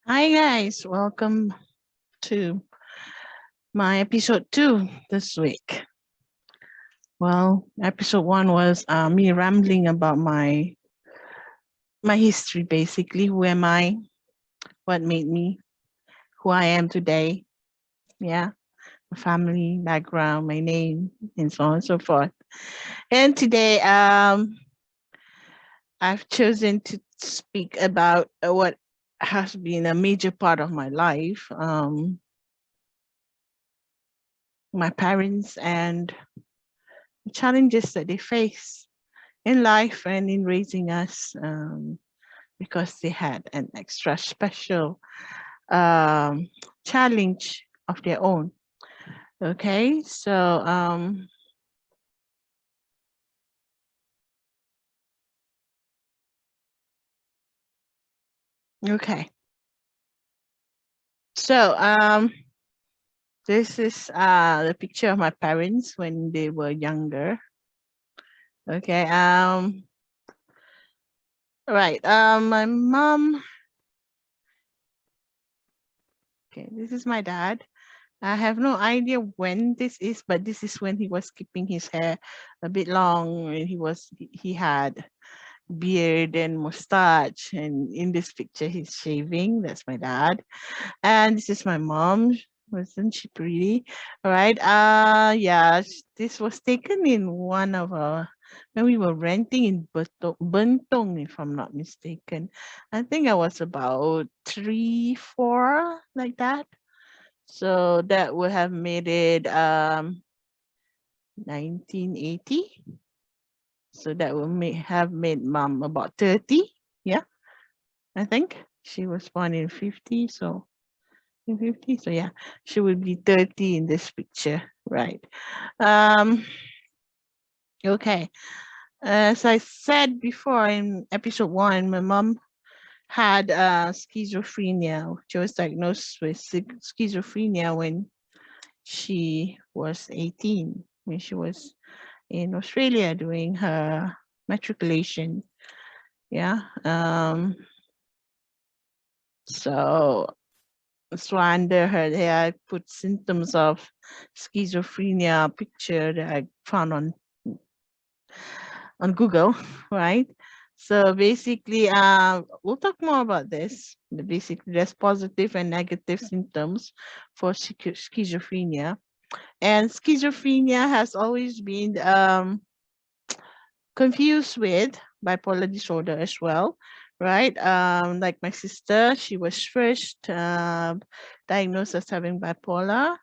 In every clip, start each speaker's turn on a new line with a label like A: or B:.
A: Hi guys, welcome to my episode 2 this week. Well, episode 1 was me rambling about my history basically. Who am I? What made me who I am today? Yeah, my family, background, my name, and so on and so forth. And today I've chosen to speak about what has been a major part of my life. My parents and the challenges that they face in life and in raising us, because they had an extra special um, challenge of their own. Okay, so okay, so this is the picture of my parents when they were younger. Okay, right. My mom. Okay, this is my dad. I have no idea when this is, but this is when he was keeping his hair a bit long, and he had beard and mustache. And in this picture, he's shaving. That's my dad. And this is my mom. Wasn't she pretty? All right. Yeah, this was taken in one of our, when we were renting in Bentong, if I'm not mistaken. I think I was about 3, 4, like that. So that would have made it 1980. So that would have made mom about 30. Yeah, I think she was born in 50. So in 50. So yeah, she would be 30 in this picture. Right. Um, okay. As I said before in episode 1, my mom had schizophrenia. She was diagnosed with schizophrenia when she was 18, when she was in Australia doing her matriculation. Yeah. So under her there I put symptoms of schizophrenia picture that I found on Google, right? So basically, we'll talk more about this. Basically, there's positive and negative symptoms for schizophrenia. And schizophrenia has always been confused with bipolar disorder as well, right? Like my sister, she was first diagnosed as having bipolar,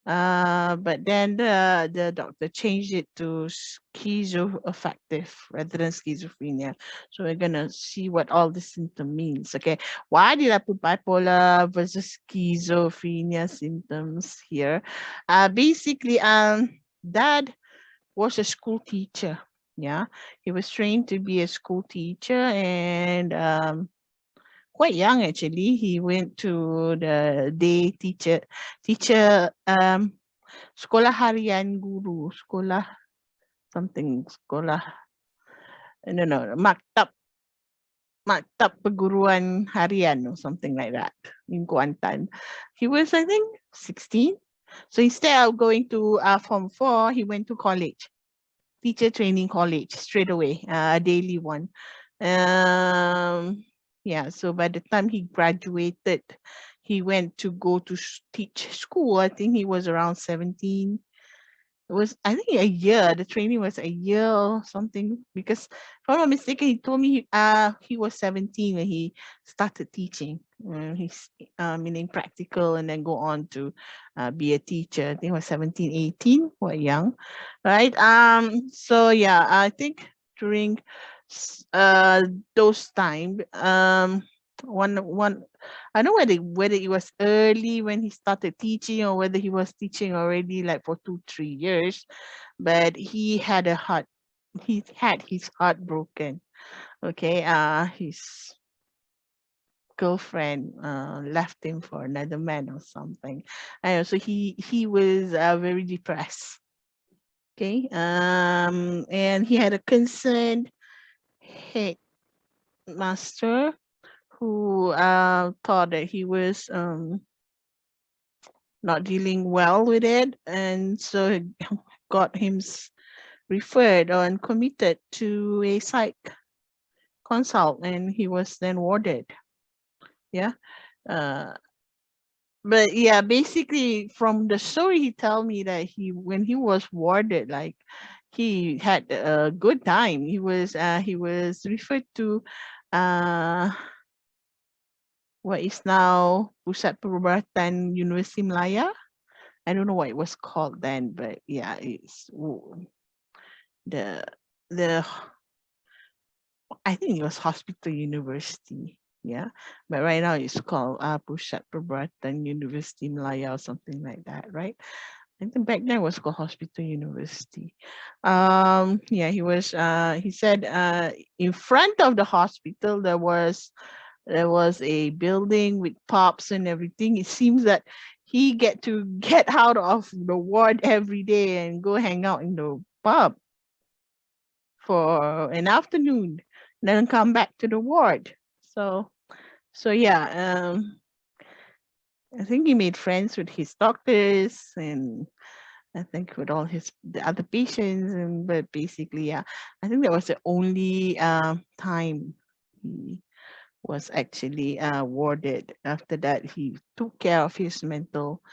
A: but then the doctor changed it to schizoaffective rather than schizophrenia. So we're gonna see what all the symptom means. Okay, why did I put bipolar versus schizophrenia symptoms here? Basically, dad was a school teacher. Yeah, he was trained to be a school teacher, and quite young actually. He went to the day teacher sekolah harian guru, sekolah something, sekolah, no, maktab perguruan harian or something like that in Kuantan. He was, I think, 16. So instead of going to Form 4, he went to college, teacher training college straight away, a daily one. Yeah, so by the time he graduated, he went to go to teach school. I think he was around 17. It was, I think, a year. The training was a year or something. Because if I'm not mistaken, he told me he was 17 when he started teaching. He's meaning practical and then go on to be a teacher. I think it was 17, 18, quite young, right? So yeah, I think during those time, one I don't know whether it was early when he started teaching or whether he was teaching already like for 2-3 years, but he had his heart broken. Okay, his girlfriend left him for another man or something. And so he was very depressed. Okay, and he had a concerned headmaster who thought that he was not dealing well with it, and so he got him referred and committed to a psych consult, and he was then warded. Yeah. Uh, but yeah, basically from the story, he told me that when he was warded, like he had a good time. He was referred to uh what is now Pusat Perubatan University Malaya. I don't know what it was called then, but yeah, the the I think it was Hospital University. Yeah, but right now it's called Pusat Perubatan University Malaya or something like that, right? I think back then it was called Hospital University. Yeah, he said in front of the hospital there was a building with pubs and everything. It seems that he get to get out of the ward every day and go hang out in the pub for an afternoon, then come back to the ward. So yeah, I think he made friends with his doctors, and I think with all the other patients, but basically, yeah, I think that was the only time he was actually warded. After that, he took care of his mental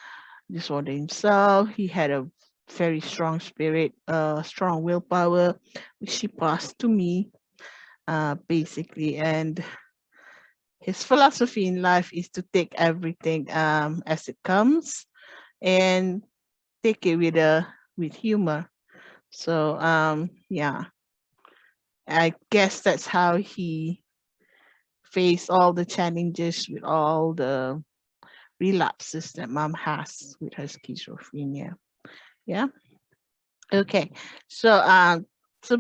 A: disorder himself. He had a very strong spirit, strong willpower, which he passed to me, basically. And his philosophy in life is to take everything as it comes and take it with humor. So yeah, I guess that's how he faced all the challenges with all the relapses that mom has with her schizophrenia. Yeah. Okay. So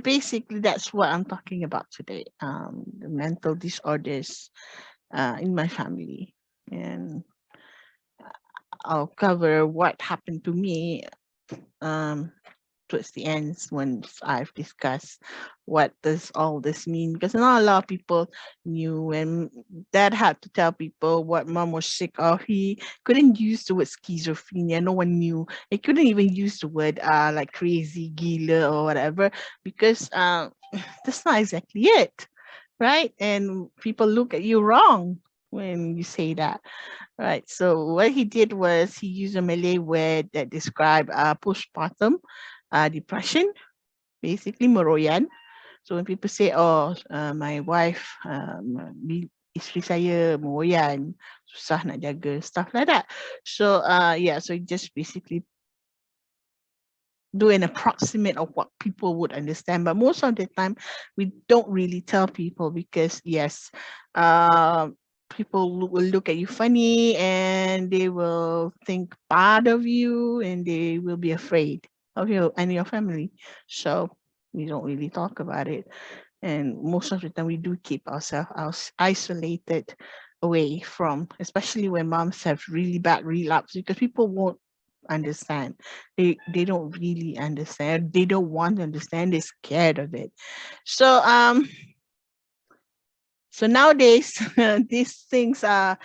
A: basically that's what I'm talking about today. The mental disorders in my family. And I'll cover what happened to me um towards the end once I've discussed what does all this mean, because not a lot of people knew, and dad had to tell people what mom was sick of. He couldn't use the word schizophrenia. No one knew. He couldn't even use the word like crazy, gila or whatever, because that's not exactly it, right? And people look at you wrong when you say that. Right. So what he did was he used a Malay word that described postpartum depression, basically meroyan. So when people say, "Oh, my wife, isteri saya meroyan, susah nak jaga," stuff like that. So yeah, so it just basically do an approximate of what people would understand, but most of the time we don't really tell people because yes, people will look at you funny and they will think bad of you and they will be afraid of you and your family. So we don't really talk about it, and most of the time we do keep ourselves isolated away from, especially when moms have really bad relapse, because people won't understand. They don't really understand. They don't want to understand. They're scared of it. So nowadays these things are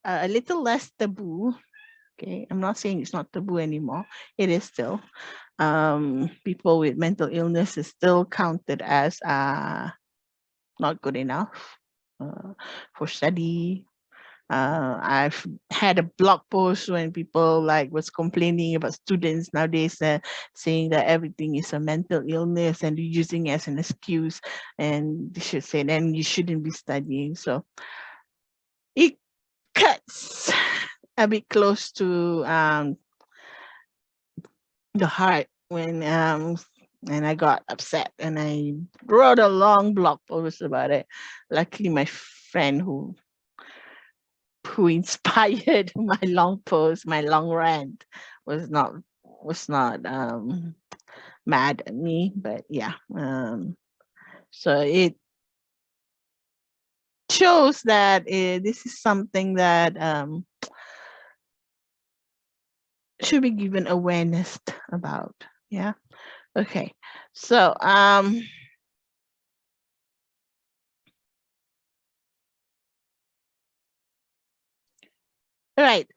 A: a little less taboo. Okay, I'm not saying it's not taboo anymore. It is still. People with mental illness is still counted as not good enough for study. I've had a blog post when people like was complaining about students nowadays saying that everything is a mental illness and using it as an excuse, and they should say then you shouldn't be studying. So it cuts a bit close to the heart when and I got upset and I wrote a long blog post about it. Luckily, my friend who inspired my long post, my long rant, was not mad at me, but yeah. So it shows that this is something that should be given awareness about. Yeah. Okay. So Right.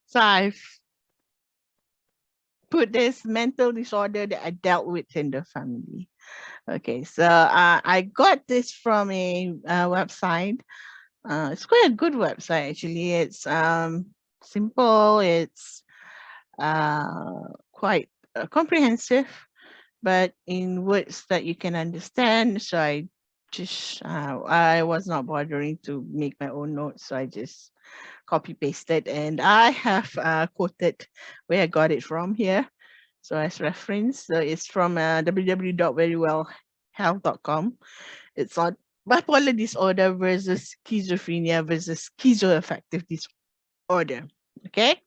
A: So I've put this mental disorder that I dealt with in the family. Okay, so I got this from a website. It's quite a good website actually. It's simple. It's quite comprehensive, but in words that you can understand. So I was not bothering to make my own notes. So I just copy pasted, and I have quoted where I got it from here. So as reference, so it's from www.verywellhealth.com. It's on bipolar disorder versus schizophrenia versus schizoaffective disorder. Okay.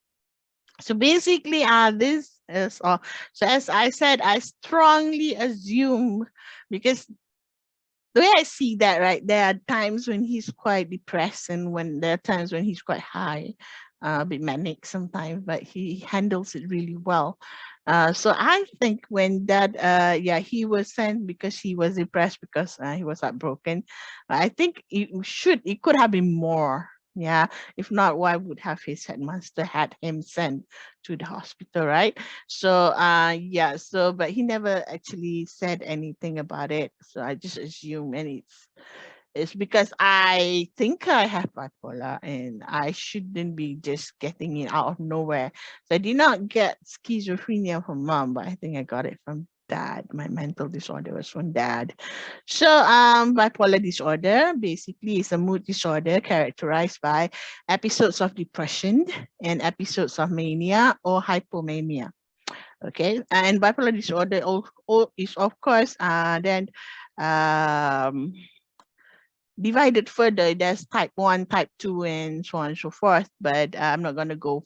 A: So basically, this is so as I said, I strongly assume because the way I see that, right, there are times when he's quite depressed and when there are times when he's quite high, a bit manic sometimes, but he handles it really well. So I think when that, he was sent because he was depressed because he was heartbroken. I think it could have been more. Yeah, if not, why would have his headmaster had him sent to the hospital, right? So but he never actually said anything about it. So I just assume, and it's because I think I have bipolar and I shouldn't be just getting it out of nowhere. So I did not get schizophrenia from mom, but I think I got it from dad. My mental disorder was from dad. So bipolar disorder basically is a mood disorder characterized by episodes of depression and episodes of mania or hypomania. Okay, and bipolar disorder is of course then um divided further. There's type 1, type 2, and so on and so forth, but I'm not going to go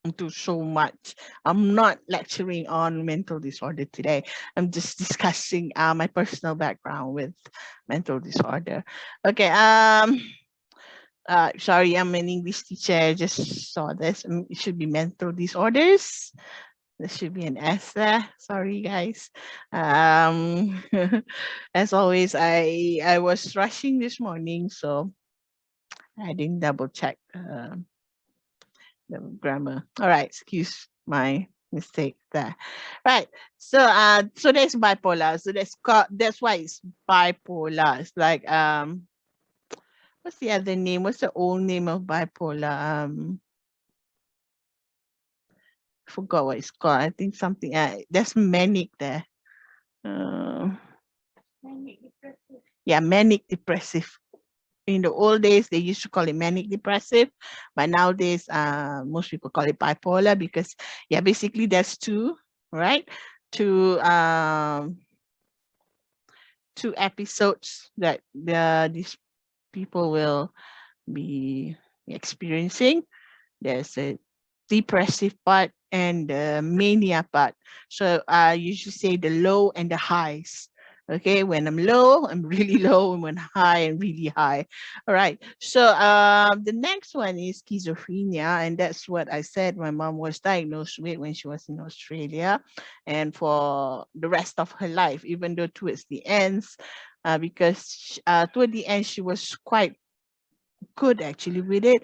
A: into so much. I'm not lecturing on mental disorder today. I'm just discussing my personal background with mental disorder. Okay, sorry, I'm an English teacher. I just saw this. It should be mental disorders. There should be an S there. Sorry, guys. Um, as always, I was rushing this morning, so I didn't double check the grammar. All right, excuse my mistake there. Right. So there's bipolar. So that's why it's bipolar. It's like what's the other name? What's the old name of bipolar? Forgot what it's called. I think something. There's manic there. Manic depressive. Yeah, manic depressive. In the old days, they used to call it manic depressive, but nowadays, most people call it bipolar because, yeah, basically there's two, right? Two, two episodes that these people will be experiencing. There's a depressive part and the mania part. So I usually say the low and the highs. Okay, when I'm low, I'm really low, and when high, I'm really high. All right. So the next one is schizophrenia, and that's what I said my mom was diagnosed with when she was in Australia, and for the rest of her life, even though towards the ends, because toward the end she was quite good actually with it.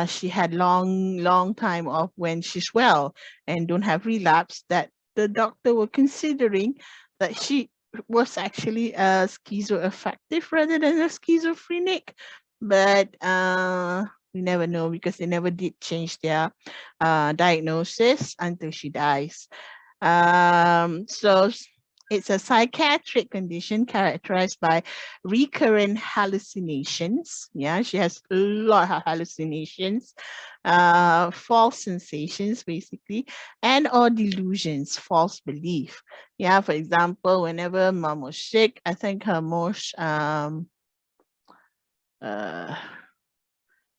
A: She had long time off when she's well and don't have relapse, that the doctor were considering that she was actually a schizoaffective rather than a schizophrenic. But we never know because they never did change their diagnosis until she dies. So it's a psychiatric condition characterized by recurrent hallucinations. Yeah, she has a lot of hallucinations, false sensations, basically, and or delusions, false belief. Yeah, for example, whenever mom was sick, I think her most uh,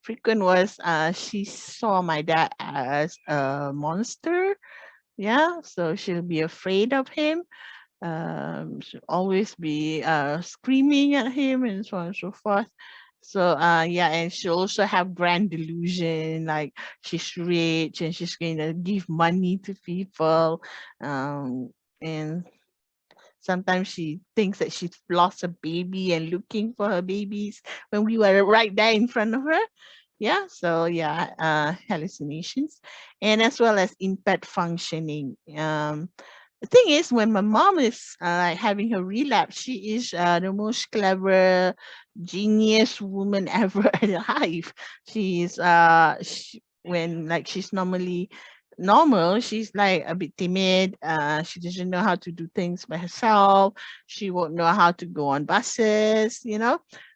A: frequent was she saw my dad as a monster. Yeah, so she'll be afraid of him, should always be screaming at him and so on and so forth. So and she also have grand delusion, like she's rich and she's going to give money to people, and Sometimes she thinks that she's lost a baby and looking for her babies when we were right there in front of her. Yeah, so yeah, hallucinations, and as well as impaired functioning. The thing is, when my mom is having her relapse, she is the most clever, genius woman ever alive. When like she's normally normal, she's like a bit timid. She doesn't know how to do things by herself. She won't know how to go on buses,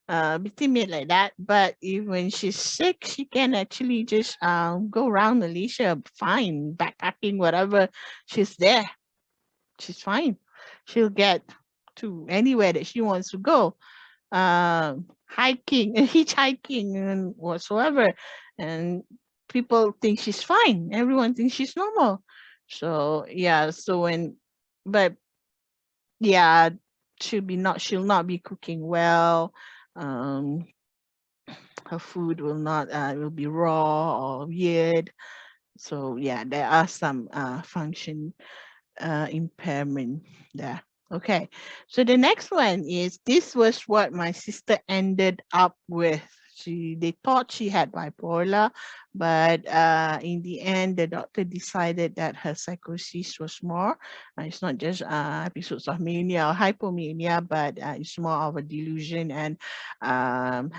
A: a bit timid like that. But if when she's sick, she can actually just go around Malaysia fine, backpacking, whatever. She's there. She's fine. She'll get to anywhere that she wants to go. Hiking, hitchhiking, and whatsoever. And people think she's fine. Everyone thinks she's normal. So yeah. But yeah, she'll not be cooking well. Um, her food will be raw or weird. So yeah, there are some function impairment there. Okay, so the next one is, this was what my sister ended up with. They thought she had bipolar, but in the end, the doctor decided that her psychosis was more. It's not just episodes of mania or hypomania, but it's more of a delusion and um,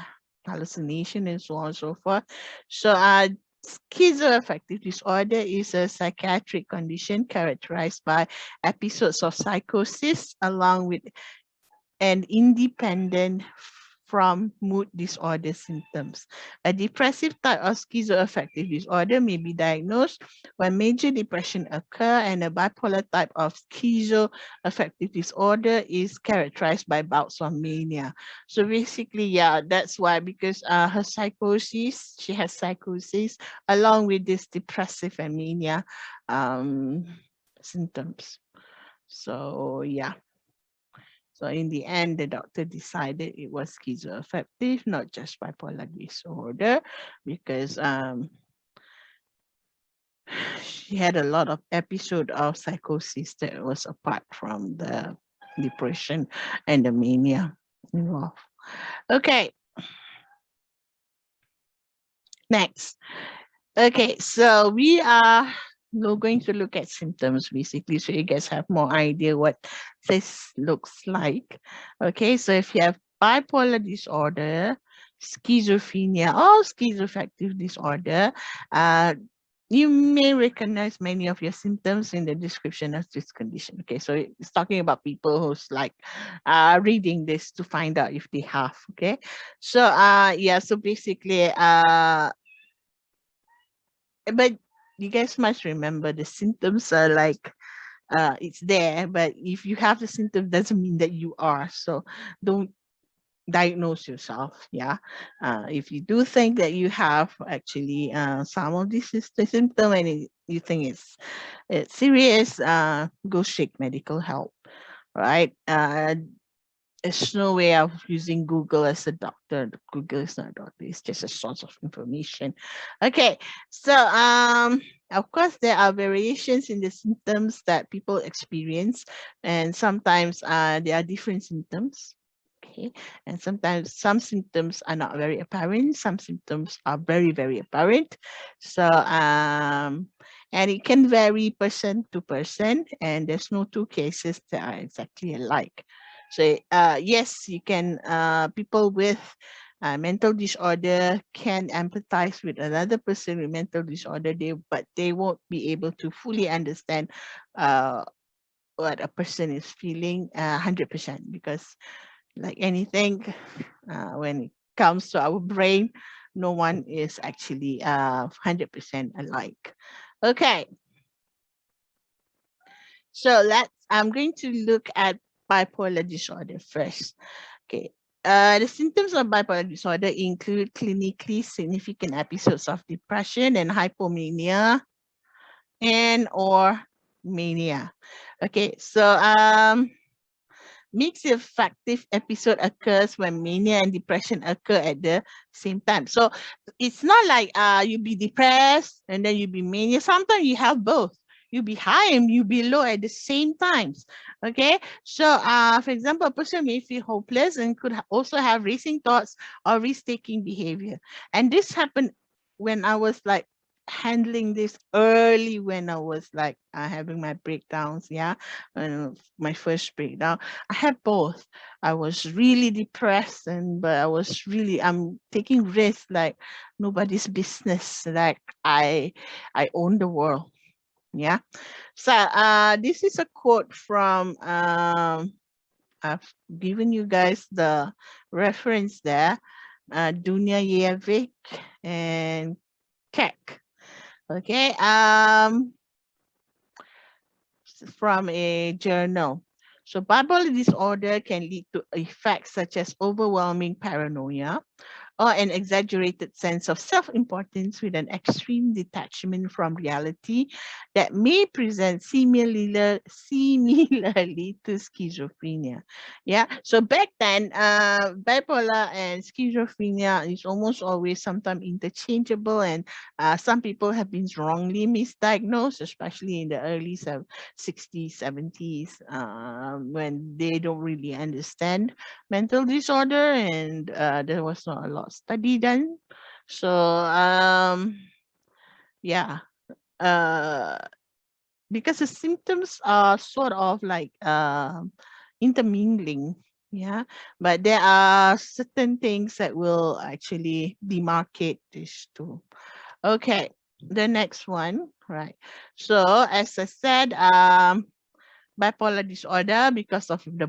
A: hallucination and so on and so forth. So schizoaffective disorder is a psychiatric condition characterized by episodes of psychosis along with and independent from mood disorder symptoms. A depressive type of schizoaffective disorder may be diagnosed when major depression occur, and a bipolar type of schizoaffective disorder is characterized by bouts of mania. So basically, yeah, that's why, because she has psychosis along with this depressive and mania symptoms. So yeah. So in the end, the doctor decided it was schizoaffective, not just bipolar disorder, because she had a lot of episode of psychosis that was apart from the depression and the mania involved. Okay. Next. Okay, so we're going to look at symptoms basically, so you guys have more idea what this looks like. Okay, so if you have bipolar disorder, schizophrenia, or schizoaffective disorder, you may recognize many of your symptoms in the description of this condition. Okay, so it's talking about people who's like reading this to find out if they have. Okay, so yeah, so basically but you guys must remember, the symptoms are like it's there, but if you have the symptom doesn't mean that you are. So don't diagnose yourself. Yeah, if you do think that you have actually some of these symptom and you think it's serious, go seek medical help, right? There's no way of using Google as a doctor. Google is not a doctor, it's just a source of information. Okay, so of course there are variations in the symptoms that people experience, and sometimes there are different symptoms. Okay, and sometimes some symptoms are not very apparent, some symptoms are very, very apparent. So and it can vary person to person, and there's no two cases that are exactly alike. So yes, you can, people with mental disorder can empathize with another person with mental disorder, but they won't be able to fully understand what a person is feeling 100%, because like anything, when it comes to our brain, no one is actually 100% alike. Okay. So I'm going to look at bipolar disorder first. Okay. The symptoms of bipolar disorder include clinically significant episodes of depression and hypomania and or mania. Okay, so mixed affective episode occurs when mania and depression occur at the same time. So it's not like you be depressed and then you be mania. Sometimes you have both. you be high and you be low at the same times. Okay, so for example, a person may feel hopeless and could also have racing thoughts or risk-taking behavior. And this happened when I was like handling this early, when I was like having my breakdowns. Yeah, my first breakdown, I had both. I was really depressed, but I'm taking risks like nobody's business. Like I own the world. Yeah. So this is a quote from I've given you guys the reference there. Dunyayevic and Keck. Okay. From a journal. So bipolar disorder can lead to effects such as overwhelming paranoia, or an exaggerated sense of self-importance with an extreme detachment from reality that may present similarly to schizophrenia. Yeah. So back then, bipolar and schizophrenia is almost always sometimes interchangeable, and some people have been wrongly misdiagnosed, especially in the early 60s, 70s, when they don't really understand mental disorder, and there was not a lot of study done. So yeah, uh, because the symptoms are sort of like intermingling. Yeah, but there are certain things that will actually demarcate these two. Okay, the next one, right? So as I said, bipolar disorder, because of the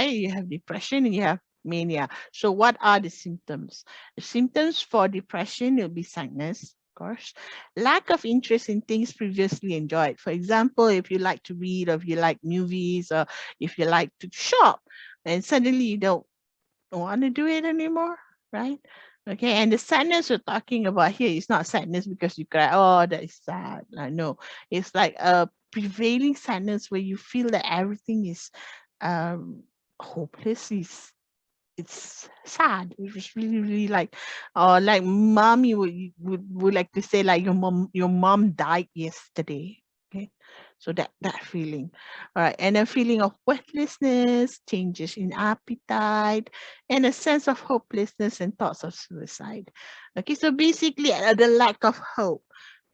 A: you have depression and you have mania. So what are the symptoms? The symptoms for depression will be sadness, of course, lack of interest in things previously enjoyed. For example, if you like to read, or if you like movies, or if you like to shop, and suddenly you don't want to do it anymore, right? Okay, and the sadness we're talking about here is not sadness because you cry, oh, that is sad. No, it's like a prevailing sadness where you feel that everything is hopeless. It's sad. It was really, really like mommy would like to say, like your mom died yesterday. Okay, so that feeling, all right, and a feeling of worthlessness, changes in appetite, and a sense of hopelessness and thoughts of suicide. Okay, so basically, the lack of hope.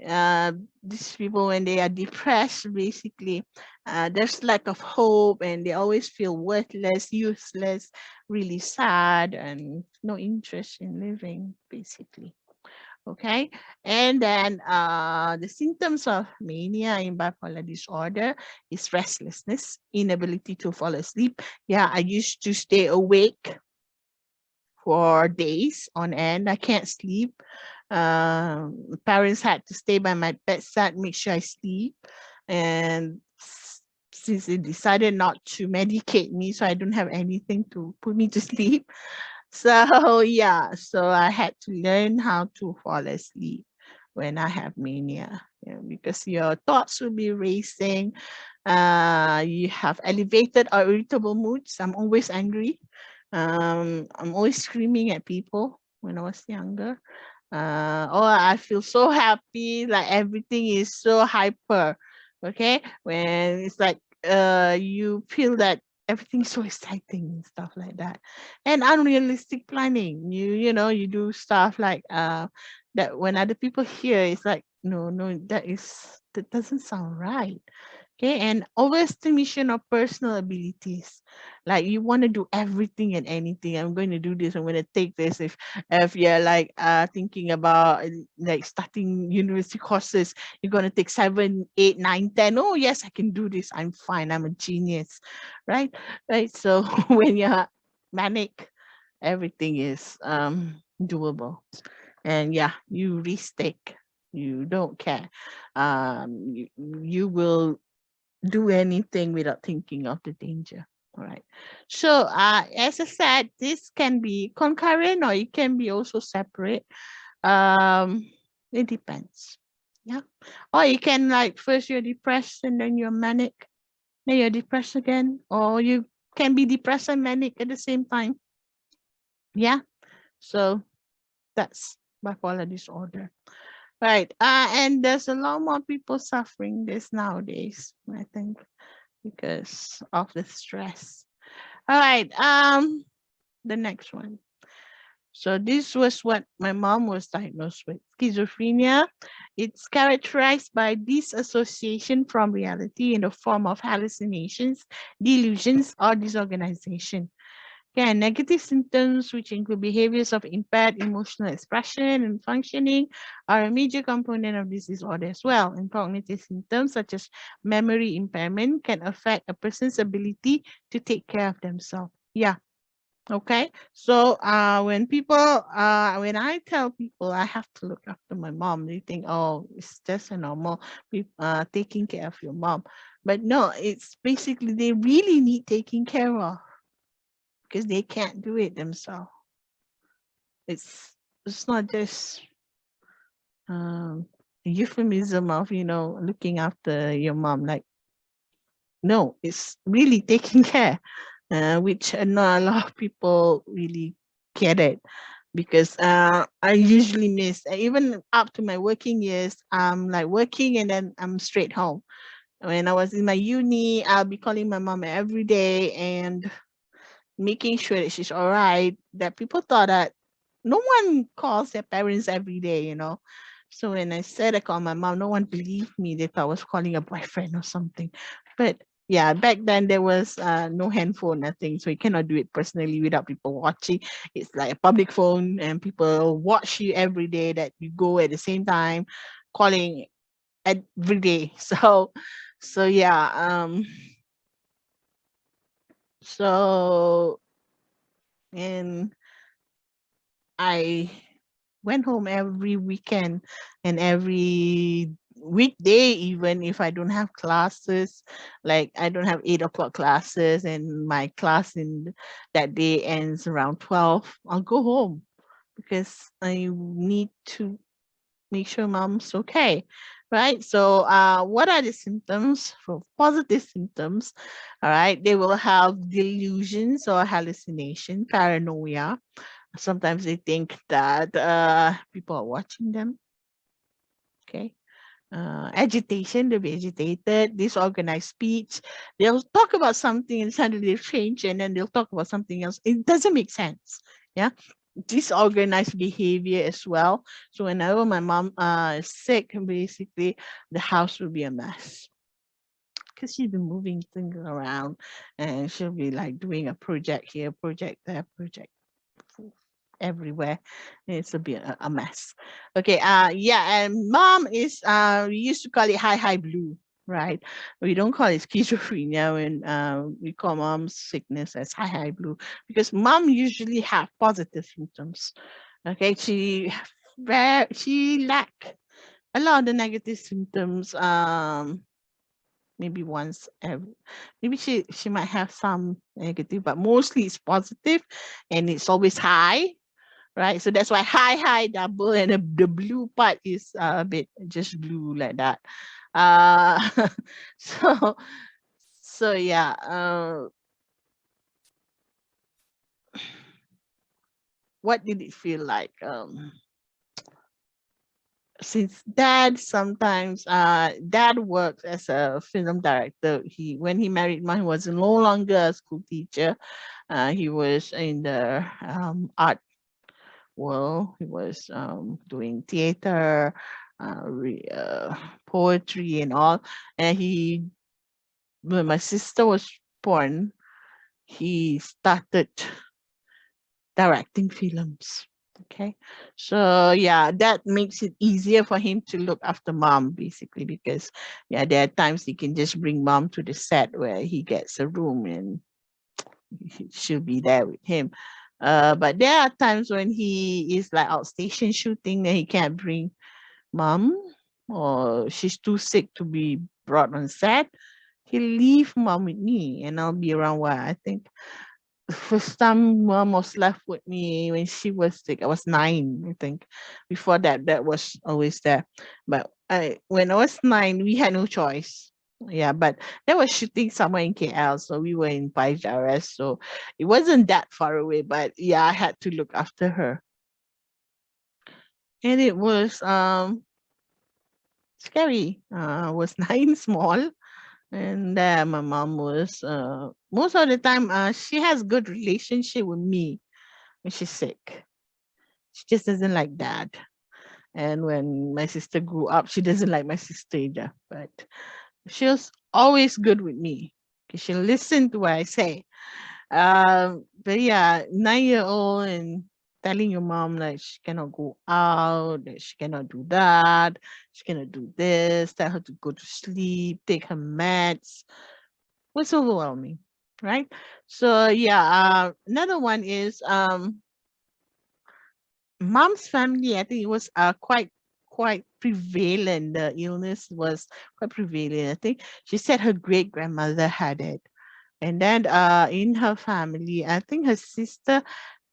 A: Uh, these people, when they are depressed, basically, there's lack of hope, and they always feel worthless, useless, really sad, and no interest in living, basically. Okay, and then the symptoms of mania in bipolar disorder is restlessness, inability to fall asleep. Yeah, I used to stay awake for days on end. I can't sleep. Parents had to stay by my bedside, make sure I sleep. And since they decided not to medicate me, so I don't have anything to put me to sleep. So yeah, so I had to learn how to fall asleep when I have mania. Yeah, because your thoughts will be racing. You have elevated or irritable moods. I'm always angry. I'm always screaming at people when I was younger. Or I feel so happy, like everything is so hyper. Okay, when it's like you feel that everything's so exciting and stuff like that, and unrealistic planning. You do stuff like that when other people hear, it's like no, that doesn't sound right. Okay, and overestimation of personal abilities. Like you want to do everything and anything. I'm going to do this. I'm going to take this. If you're like thinking about like starting university courses, you're going to take 7, 8, 9, 10. Oh yes, I can do this. I'm fine. I'm a genius, right? Right. So when you're manic, everything is doable, and yeah, you risk take. You don't care. You will do anything without thinking of the danger. All right. So as I said, this can be concurrent or it can be also separate. Um, it depends. Yeah. Or you can like first you're depressed and then you're manic, then you're depressed again, or you can be depressed and manic at the same time. Yeah. So that's bipolar disorder. Right. And there's a lot more people suffering this nowadays, I think, because of the stress. All right. The next one. So this was what my mom was diagnosed with, schizophrenia. It's characterized by disassociation from reality in the form of hallucinations, delusions, or disorganization. Yeah, negative symptoms, which include behaviors of impaired emotional expression and functioning, are a major component of this disorder as well. And cognitive symptoms, such as memory impairment, can affect a person's ability to take care of themselves. Yeah. Okay. So when I tell people I have to look after my mom, they think, oh, it's just a normal taking care of your mom. But no, it's basically they really need taking care of because they can't do it themselves. It's not just a euphemism of looking after your mom. Like, no, it's really taking care, which not a lot of people really get it, because I usually miss even up to my working years. I'm like working and then I'm straight home. When I was in my uni, I'll be calling my mom every day and making sure that she's all right. That people thought that no one calls their parents every day. So when I said I called my mom, no one believed me. They thought I was calling a boyfriend or something. But yeah, back then there was no handphone, nothing. So you cannot do it personally without people watching. It's like a public phone and people watch you every day that you go at the same time calling every day. So yeah, so and I went home every weekend and every weekday, even if I don't have classes, like I don't have 8 o'clock classes and my class in that day ends around 12, I'll go home because I need to make sure mom's okay. Right. So what are the symptoms for positive symptoms? All right. They will have delusions or hallucination, paranoia. Sometimes they think that people are watching them. Okay. Agitation, they'll be agitated, disorganized speech. They'll talk about something and suddenly they'll change and then they'll talk about something else. It doesn't make sense. Yeah. Disorganized behavior as well. So whenever my mom is sick, basically the house will be a mess because she's been moving things around and she'll be like doing a project here, project there, project everywhere. It's a bit a mess. Okay, yeah, and mom is we used to call it high blue, right? We don't call it schizophrenia when we call mom's sickness as high blue because mom usually have positive symptoms. Okay, she lack a lot of the negative symptoms. Maybe once every, maybe she might have some negative, but mostly it's positive and it's always high, right? So that's why high double, and the blue part is a bit just blue like that. Uh, so so yeah. What did it feel like? Since dad works as a film director. When he married mine, he was no longer a school teacher. He was in the art world. He was doing theater, poetry, and all. And when my sister was born, he started directing films. Okay, so yeah, that makes it easier for him to look after mom, basically, because yeah, there are times he can just bring mom to the set where he gets a room and she'll be there with him. But there are times when he is like outstation shooting and he can't bring mom, or she's too sick to be brought on set. He'll leave mom with me and I'll be around where I think the first time mom was left with me when she was sick. I was 9, I think. Before that, that was always there. But when I was 9, we had no choice. Yeah, but that was shooting somewhere in KL, so we were in Pajares, so it wasn't that far away. But yeah, I had to look after her, and it was scary. I was 9, small, and my mom was most of the time. She has good relationship with me when she's sick. She just doesn't like dad. And when my sister grew up, she doesn't like my sister either. But she was always good with me. 'Cause she listened to what I say. But yeah, 9-year old and telling your mom like she cannot go out, that she cannot do that, she cannot do this, tell her to go to sleep, take her meds, was overwhelming, right? So yeah, another one is mom's family. I think it was quite prevalent. The illness was quite prevalent. I think she said her great grandmother had it. And then in her family, I think her sister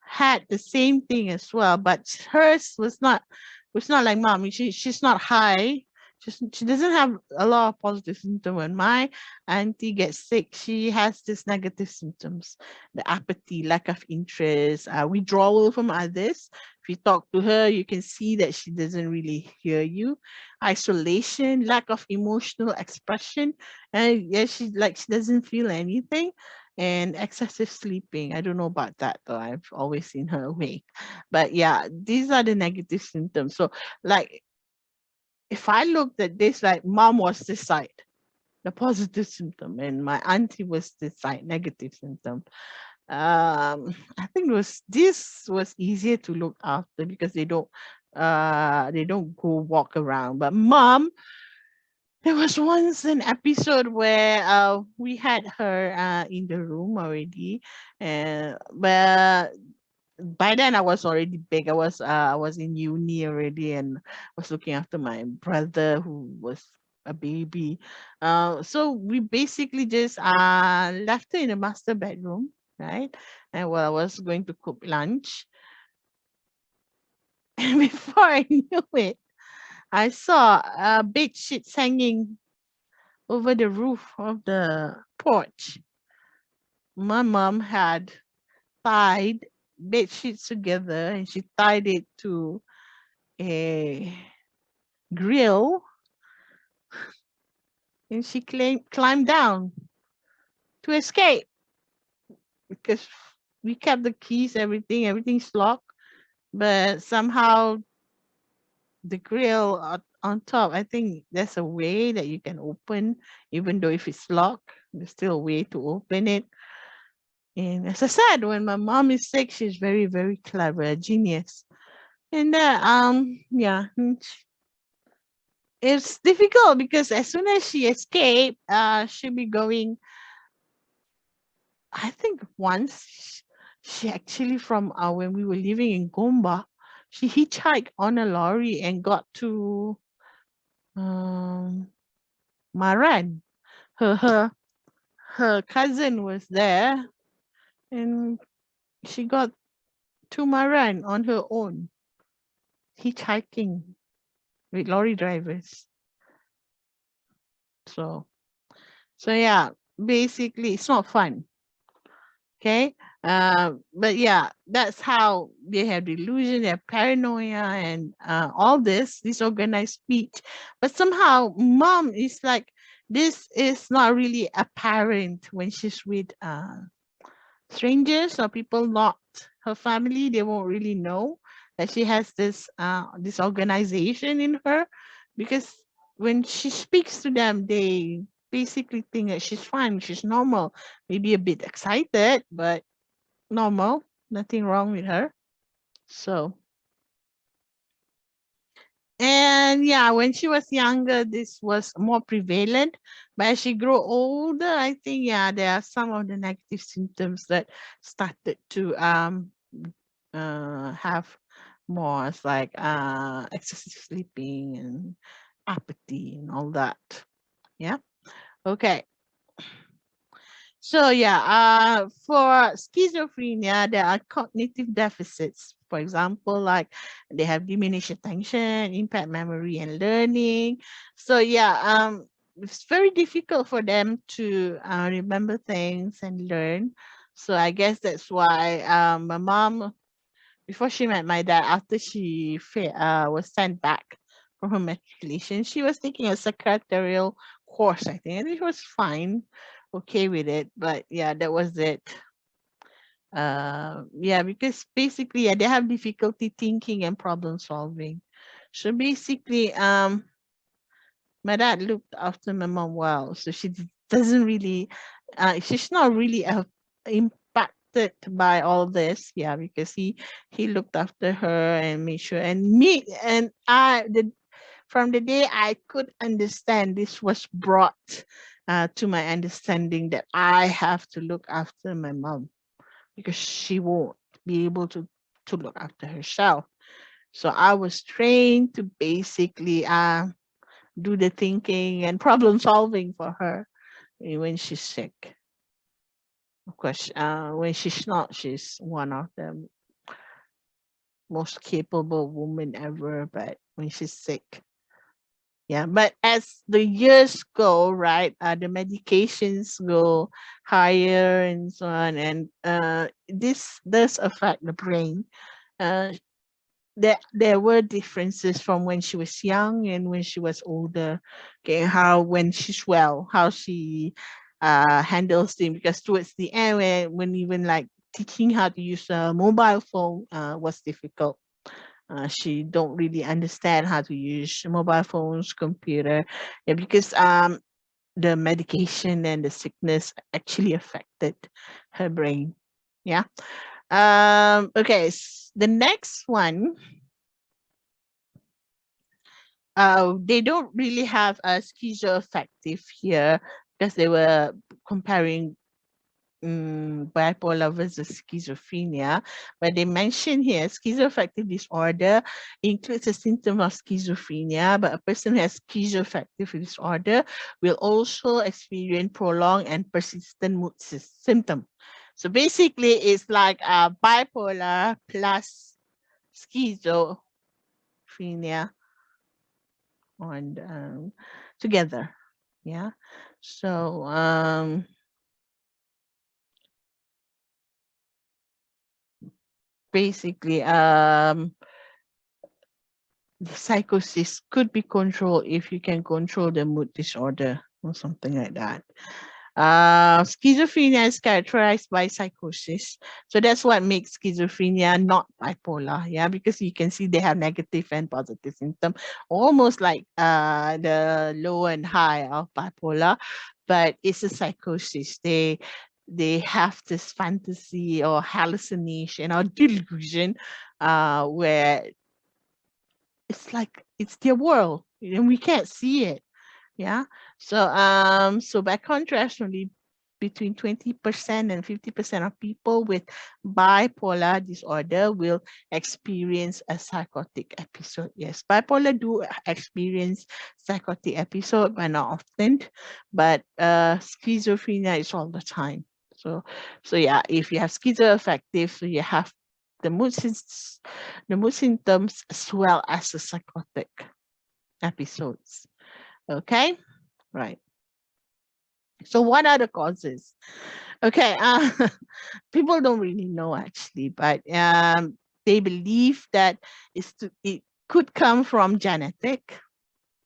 A: had the same thing as well, but hers was not like mom. She's not high. She doesn't have a lot of positive symptoms. When my auntie gets sick, she has these negative symptoms: the apathy, lack of interest, withdrawal from others. If you talk to her, you can see that she doesn't really hear you. Isolation, lack of emotional expression, and yeah, she doesn't feel anything, and excessive sleeping. I don't know about that though. I've always seen her awake. But yeah, these are the negative symptoms. So like if I looked at this, like mom was this side, the positive symptom, and my auntie was this side, negative symptom. I think this was easier to look after because they don't go walk around. But mom, there was once an episode where we had her in the room already, and but by then I was already big. I was in uni already and was looking after my brother who was a baby. So we basically just left her in the master bedroom, right? And while I was going to cook lunch, and before I knew it, I saw bed sheets hanging over the roof of the porch. My mom had tied bed sheets together and she tied it to a grill and she climbed down to escape because we kept the keys, everything's locked. But somehow the grill on top, I think there's a way that you can open, even though if it's locked, there's still a way to open it. And as I said, when my mom is sick, she's very, very clever, a genius. And yeah, it's difficult because as soon as she escaped, she'll be going. I think once she actually from when we were living in Gomba, she hitchhiked on a lorry and got to um, Maran. Her cousin was there, and she got to Maran on her own, hitchhiking with lorry drivers. So so yeah, basically it's not fun. Okay. But yeah, that's how they have delusion, they have paranoia, and all this disorganized speech. But somehow, mom is like, this is not really apparent when she's with strangers or people not her family. They won't really know that she has this organization in her, because when she speaks to them, they basically think that she's fine, she's normal, maybe a bit excited, but normal, nothing wrong with her. So, and yeah, when she was younger, this was more prevalent. But as she grew older, I think yeah, there are some of the negative symptoms that started to have more. It's like excessive sleeping and apathy and all that. Yeah. Okay. So yeah, for schizophrenia, there are cognitive deficits. For example, like they have diminished attention, impaired memory, and learning. So yeah, it's very difficult for them to remember things and learn. So I guess that's why my mom, before she met my dad, after she was sent back for her matriculation. She was taking a secretarial course, I think, and it was fine, okay with it. But yeah, that was it. Yeah, because basically, yeah, they have difficulty thinking and problem solving. So basically, my dad looked after my mom well, so she doesn't really, she's not really impacted by all this, yeah, because he looked after her and made sure, and me and from the day I could understand, this was brought to my understanding that I have to look after my mom because she won't be able to look after herself. So I was trained to basically do the thinking and problem solving for her when she's sick. Of course, when she's not, she's one of the most capable women ever. But when she's sick, yeah. But as the years go, right, the medications go higher and so on, and this does affect the brain. Uh, there were differences from when she was young and when she was older. Okay, how when she's well, how she handles things, because towards the end when even like teaching how to use a mobile phone was difficult. She don't really understand how to use mobile phones, computer, yeah, because the medication and the sickness actually affected her brain. Yeah. Okay. The next one, they don't really have a schizoaffective here because they were comparing bipolar versus schizophrenia, but they mention here schizoaffective disorder includes a symptom of schizophrenia, but a person who has schizoaffective disorder will also experience prolonged and persistent mood symptom. So basically, it's like bipolar plus schizophrenia on together. Yeah. So basically the psychosis could be controlled if you can control the mood disorder or something like that. Schizophrenia is characterized by psychosis. So that's what makes schizophrenia not bipolar. Yeah, because you can see they have negative and positive symptoms, almost like the low and high of bipolar, but it's a psychosis. They have this fantasy or hallucination or delusion where it's like it's their world and we can't see it. Yeah. So by contrast, only between 20% and 50% of people with bipolar disorder will experience a psychotic episode. Yes, bipolar do experience psychotic episode, but not often. But schizophrenia is all the time. So yeah, if you have schizoaffective, so you have the the mood symptoms as well as the psychotic episodes. Okay, right. So what are the causes? Okay, people don't really know actually, but they believe that it could come from genetic,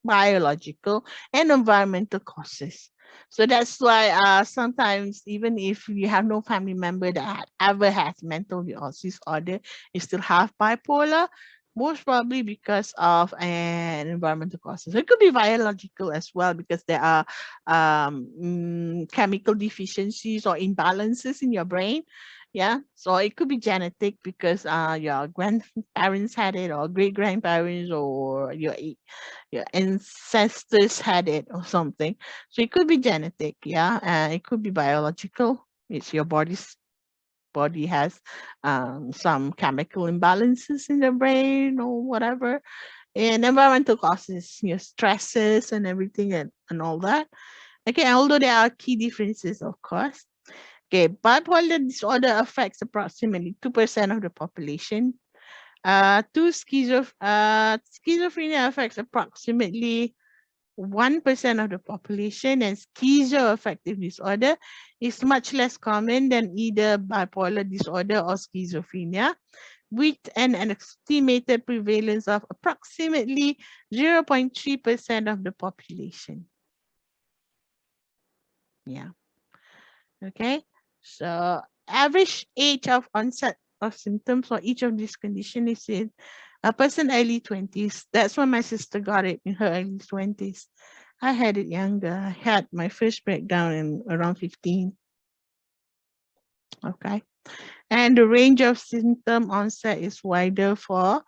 A: biological, and environmental causes. So that's why sometimes even if you have no family member that ever has mental disorder, you still have bipolar, most probably because of an environmental causes. It could be biological as well because there are chemical deficiencies or imbalances in your brain. Yeah, so it could be genetic because your grandparents had it, or great grandparents, or your ancestors had it or something. So it could be genetic, yeah, and it could be biological. It's your body has some chemical imbalances in the brain or whatever. And environmental causes, your stresses and everything and all that. Okay, although there are key differences, of course. Okay, bipolar disorder affects approximately 2% of the population. Schizophrenia affects approximately 1% of the population, and schizoaffective disorder is much less common than either bipolar disorder or schizophrenia. with an estimated prevalence of approximately 0.3% of the population. Yeah. Okay. So average age of onset of symptoms for each of these conditions is in a person early 20s. That's when my sister got it, in her early 20s. I had it younger. I had my first breakdown in around 15. Okay. And the range of symptom onset is wider for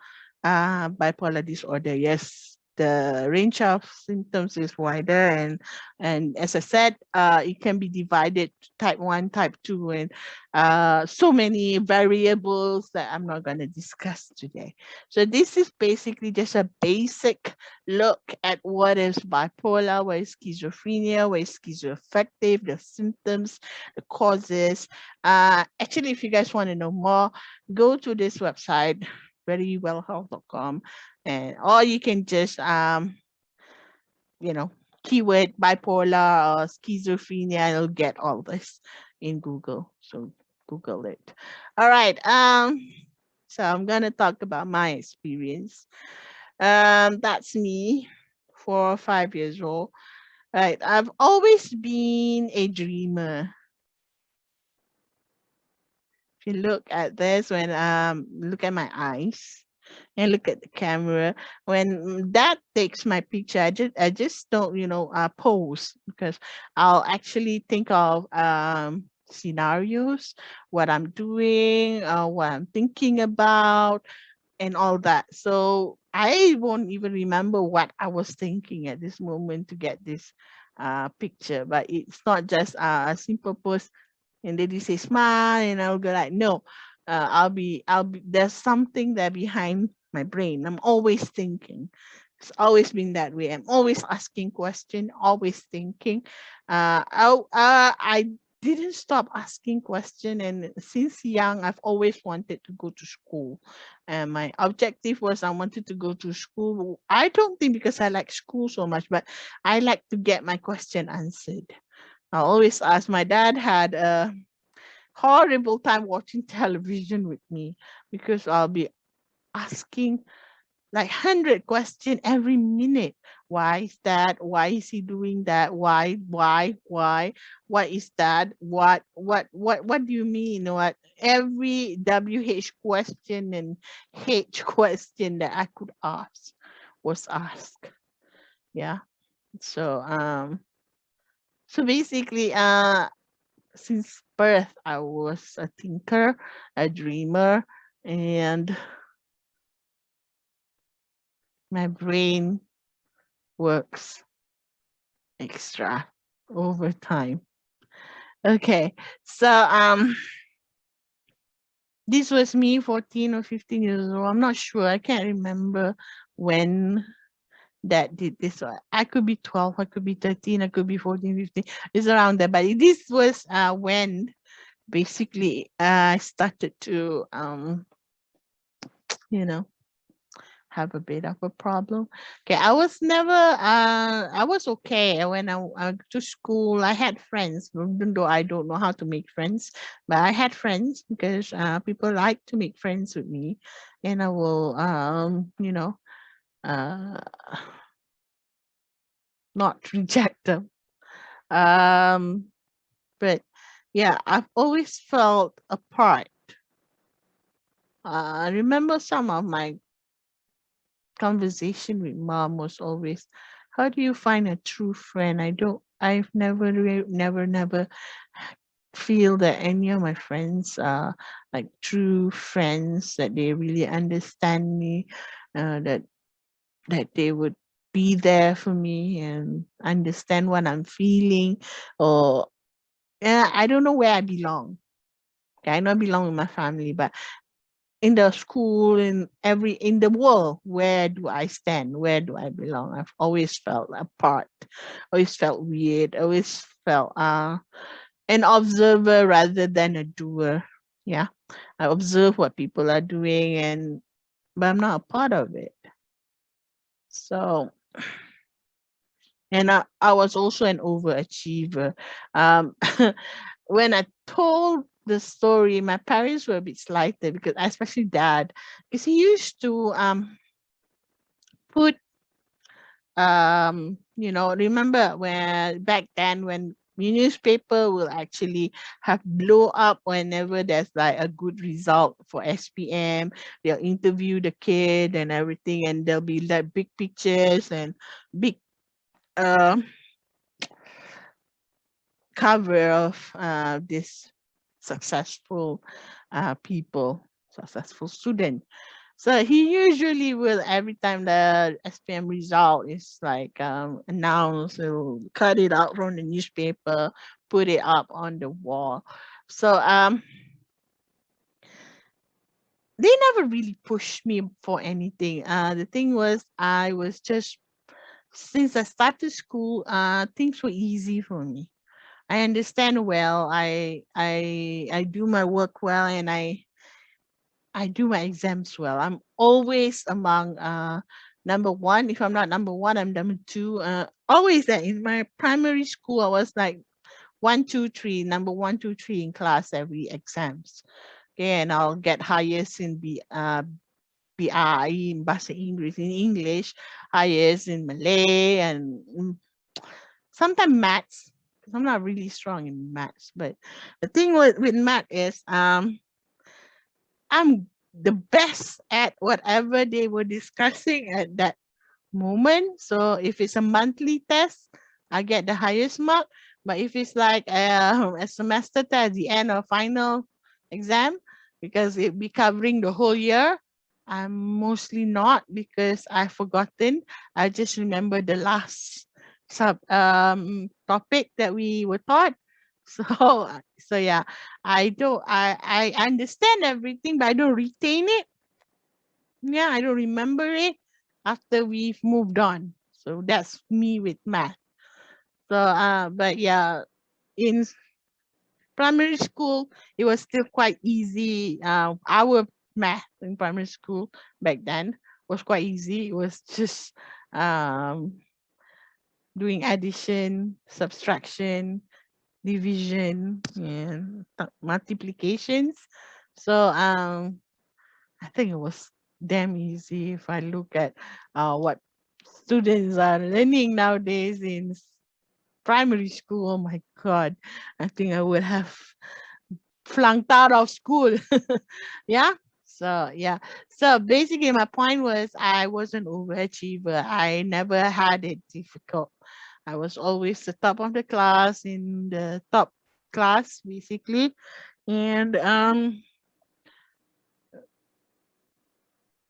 A: bipolar disorder. Yes, the range of symptoms is wider, and as I said, it can be divided to type 1, type 2, and so many variables that I'm not going to discuss today. So this is basically just a basic look at what is bipolar, what is schizophrenia, what is schizoaffective, the symptoms, the causes. Actually, if you guys want to know more, go to this website, verywellhealth.com, and or you can just keyword bipolar or schizophrenia, and you'll get all this in Google. So Google it. All right. So I'm gonna talk about my experience. That's me, 4 or 5 years old. Right. I've always been a dreamer. If you look at this, when look at my eyes and look at the camera, when that takes my picture, I just don't pose, because I'll actually think of scenarios, what I'm doing, what I'm thinking about, and all that. So I won't even remember what I was thinking at this moment to get this picture. But it's not just a simple pose and then you say smile, and I'll go like, no, I'll be there's something there behind my brain. I'm always thinking. It's always been that way. I'm always asking question, always thinking. I didn't stop asking question, and since young I've always wanted to go to school, and my objective was I wanted to go to school. I don't think because I like school so much, but I like to get my question answered. I always ask. My dad had a horrible time watching television with me, because I'll be asking like 100 questions every minute. Why is that? Why is he doing that? Why? What is that? What do you mean? What? Every WH question and H question that I could ask was asked. Yeah. So basically since birth, I was a thinker, a dreamer, and my brain works extra over time. Okay, so this was me 14 or 15 years old. I'm not sure. I can't remember when that did this. I could be 12, I could be 13, I could be 14, 15. It's around there. But this was when basically I started to you know have a bit of a problem. Okay, I was never I was okay when I went to school. I had friends, even though I don't know how to make friends, but I had friends because people like to make friends with me, and I will uh not reject them. Um but yeah, I've always felt apart. I remember some of my conversation with mom was always, how do you find a true friend? I've never feel that any of my friends are like true friends, that they really understand me, that they would be there for me and understand what I'm feeling. Or yeah, I don't know where I belong. Okay, I know I belong with my family, but in the school, in the world, where do I stand? Where do I belong? I've always felt apart, always felt weird, always felt an observer rather than a doer. Yeah, I observe what people are doing, but I'm not a part of it. So, and I was also an overachiever. Um, when I told the story, my parents were a bit slighted because, especially dad, because he used to put remember when back then when newspaper will actually have blow up whenever there's like a good result for SPM. They'll interview the kid and everything, and there'll be like big pictures and big uh, cover of this successful successful student. So he usually will, every time the SPM result is like announced, he'll cut it out from the newspaper, put it up on the wall. So they never really pushed me for anything. The thing was, I was just, since I started school, things were easy for me. I understand well. I do my work well, and I do my exams well. I'm always among number one. If I'm not number one, I'm number two. Always that. In my primary school, I was like one, two, three, number one, two, three in class every exams. Okay, and I'll get highest in BI, in Bahasa Inggris, in English, highest in Malay, and sometimes maths. 'Cause I'm not really strong in maths, but the thing with math is I'm the best at whatever they were discussing at that moment. So if it's a monthly test, I get the highest mark. But if it's like a semester test, the end of final exam, because it be covering the whole year, I'm mostly not, because I've forgotten. I just remember the last topic that we were taught. So so yeah, I understand everything, but I don't retain it. Yeah, I don't remember it after we've moved on. So that's me with math. So but yeah, in primary school it was still quite easy. Our math in primary school back then was quite easy. It was just um doing addition, subtraction, division, and multiplications. So I think it was damn easy. If I look at what students are learning nowadays in primary school, oh my God, I think I would have flunked out of school. Yeah. So yeah. So basically my point was, I was an overachiever. I never had it difficult. I was always the top of the class, in the top class basically. And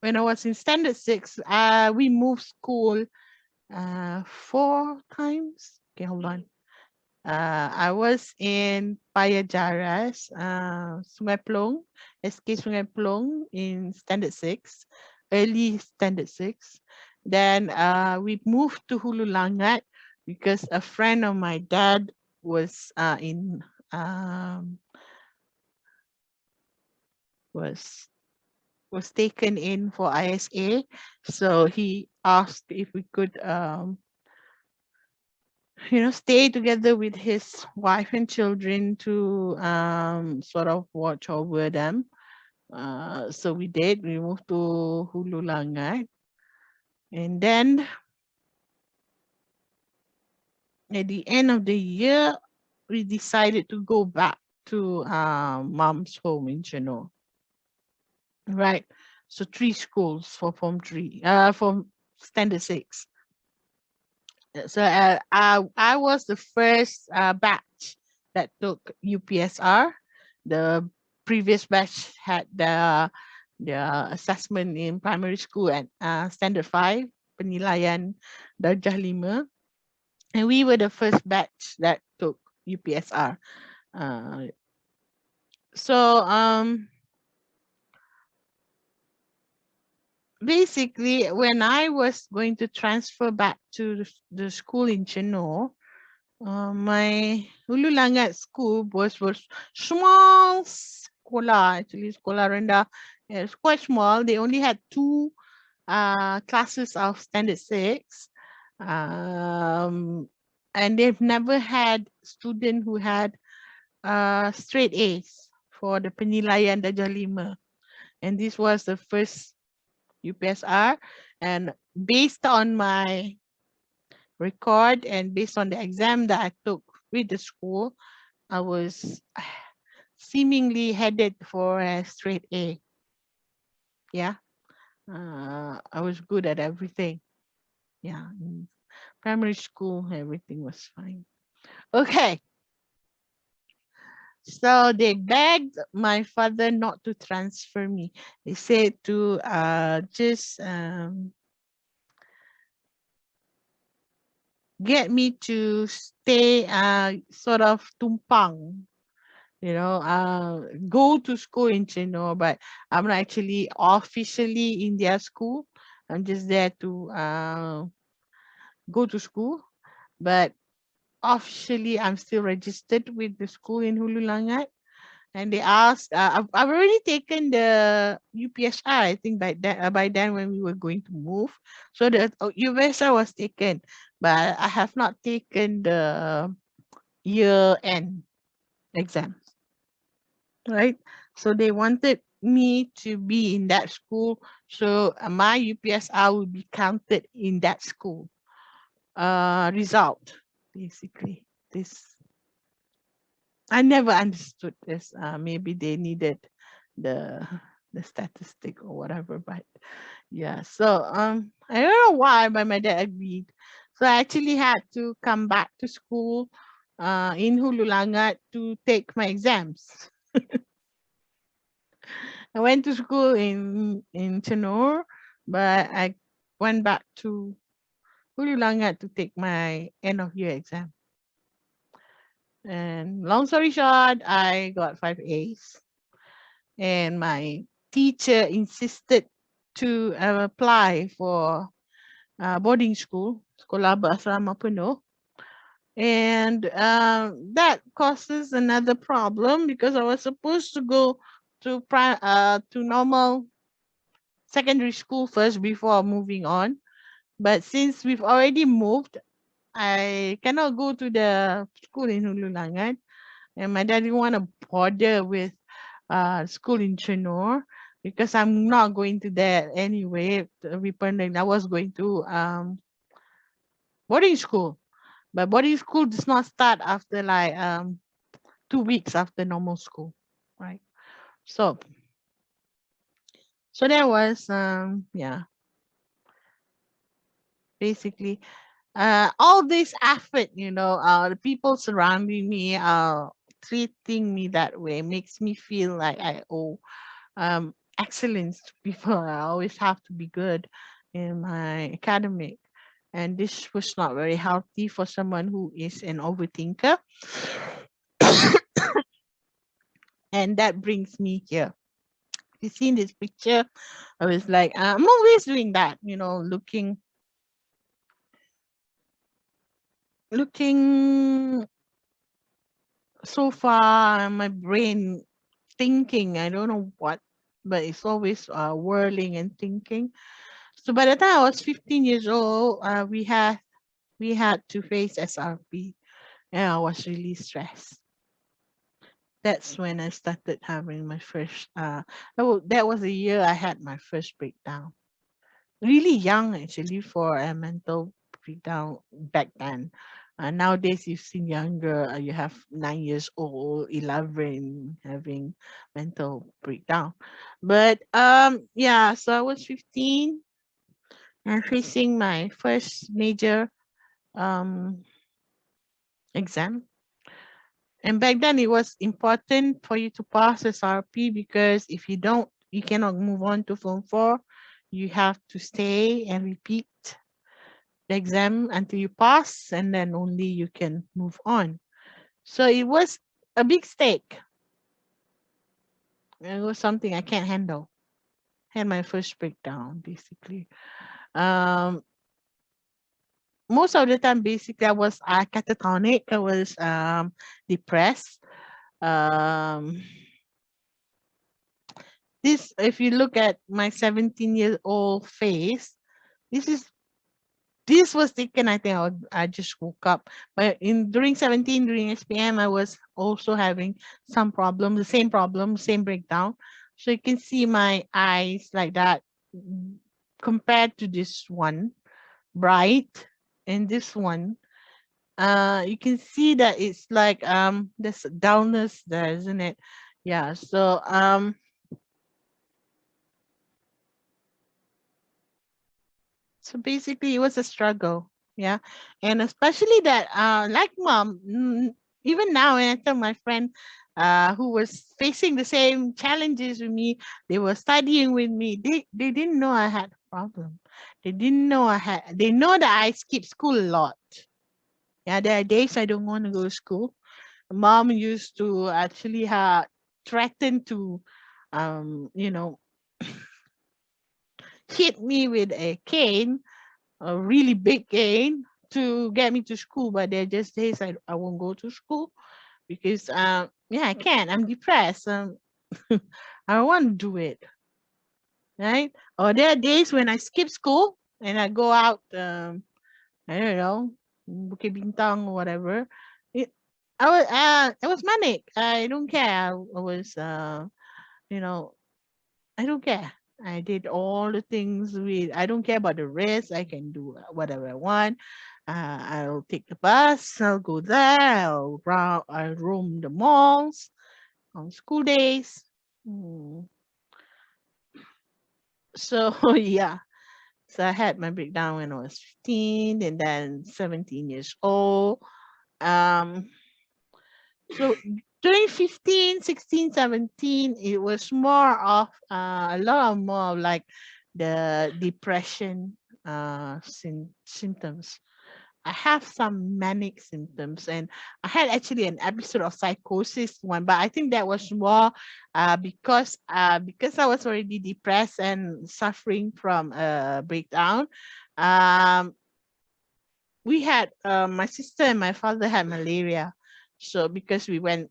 A: when I was in standard six, we moved school 4 times. Okay, hold on. I was in Payajaras, Sungai Plong, SK Sungai Plong in standard six, early standard six. Then we moved to Hulu Langat because a friend of my dad was um, was was taken in for ISA. So he asked if we could stay together with his wife and children to sort of watch over them. So we did. We moved to Hulu Langat. And then at the end of the year, we decided to go back to mom's home in Chennai. Right. So 3 schools for Form 3, for Standard 6. So I was the first batch that took UPSR. The previous batch had the assessment in primary school at standard 5, penilaian darjah 5, and we were the first batch that took UPSR. Uh, so basically, when I was going to transfer back to the school in Chennai, my Hulu Langat school was small sekolah, actually sekolah rendah. It's quite small. They only had 2 classes of standard 6. And they've never had student who had straight A's for the penilaian Darjah 5. And this was the first UPSR. And based on my record and based on the exam that I took with the school, I was seemingly headed for a straight A. Yeah. I was good at everything. Yeah. In primary school, everything was fine. Okay. So they begged my father not to transfer me. They said to just get me to stay sort of tumpang, go to school in Chino, but I'm not actually officially in their school. I'm just there to go to school, but officially I'm still registered with the school in Hulu Langat. And they asked, I've already taken the UPSR, I think by then when we were going to move. So the UPSR was taken, but I have not taken the year end exam, right? So they wanted me to be in that school. So my UPSR will be counted in that school result, basically. This I never understood this. Maybe they needed the the statistic or whatever, but yeah. So I don't know why, but my dad agreed. So I actually had to come back to school in Hulu Langat to take my exams. I went to school in Chenur, but I went back to Hulu Langat to take my end of year exam. And long story short, I got 5 A's. And my teacher insisted to apply for boarding school, sekolah berasrama penuh. And that causes another problem because I was supposed to go to normal secondary school first before moving on. But since we've already moved, I cannot go to the school in Hulu Langat. And my dad didn't want to bother with school in Chenor because I'm not going to that anyway. I was going to boarding school, but boarding school does not start after like 2 weeks after normal school, right? So that was yeah, basically all this effort, the people surrounding me treating me that way makes me feel like I owe excellence to people. I always have to be good in my academic. And this was not very healthy for someone who is an overthinker. And that brings me here. You see in this picture, I was like, I'm always doing that, looking so far, my brain thinking, I don't know what, but it's always whirling and thinking. So by the time I was 15 years old, we had to face SRP, and I was really stressed. That's when I started having my first. That was the year I had my first breakdown. Really young actually for a mental breakdown back then. Nowadays, you've seen younger. You have 9 years old, 11 having mental breakdown. But yeah. So I was 15 and facing my first major um exam. And back then, it was important for you to pass SRP because if you don't, you cannot move on to Form 4. You have to stay and repeat the exam until you pass, and then only you can move on. So it was a big stake. It was something I can't handle. Had my first breakdown, basically. Um, Most of the time, basically, I was catatonic. I was depressed. Um, if you look at my 17-year-old face, this is this was taken, I think I just woke up. But during 17, during SPM, I was also having some problem, same breakdown. So you can see my eyes like that, compared to this one, bright, and this one. You can see that it's like there's a dullness there, isn't it? Yeah. So basically, it was a struggle. Yeah. And especially that, like mom, even now, when I tell my friend who was facing the same challenges with me, they were studying with me, they didn't know I had a problem. They didn't know they know that I skip school a lot. Yeah. There are days I don't want to go to school. Mom used to actually threaten to, you know, hit me with a cane, a really big cane, to get me to school. But there are just days I won't go to school because yeah, I can't. I'm depressed. I don't want to do it, right? Or there are days when I skip school and I go out. I don't know, Bukit Bintang or whatever. It, I was manic. I don't care. I was you know, I don't care. I did all the things I don't care about the rest. I can do whatever I want. I'll take the bus. I'll go there. I'll roam the malls on school days. Mm. So yeah. So I had my breakdown when I was 15 and then 17 years old. Um, so during 15, 16, 17, it was more of a lot of more of like the depression symptoms. I have some manic symptoms, and I had actually an episode of psychosis one, but I think that was more because I was already depressed and suffering from a breakdown. Um, we had my sister and my father had malaria. So because we went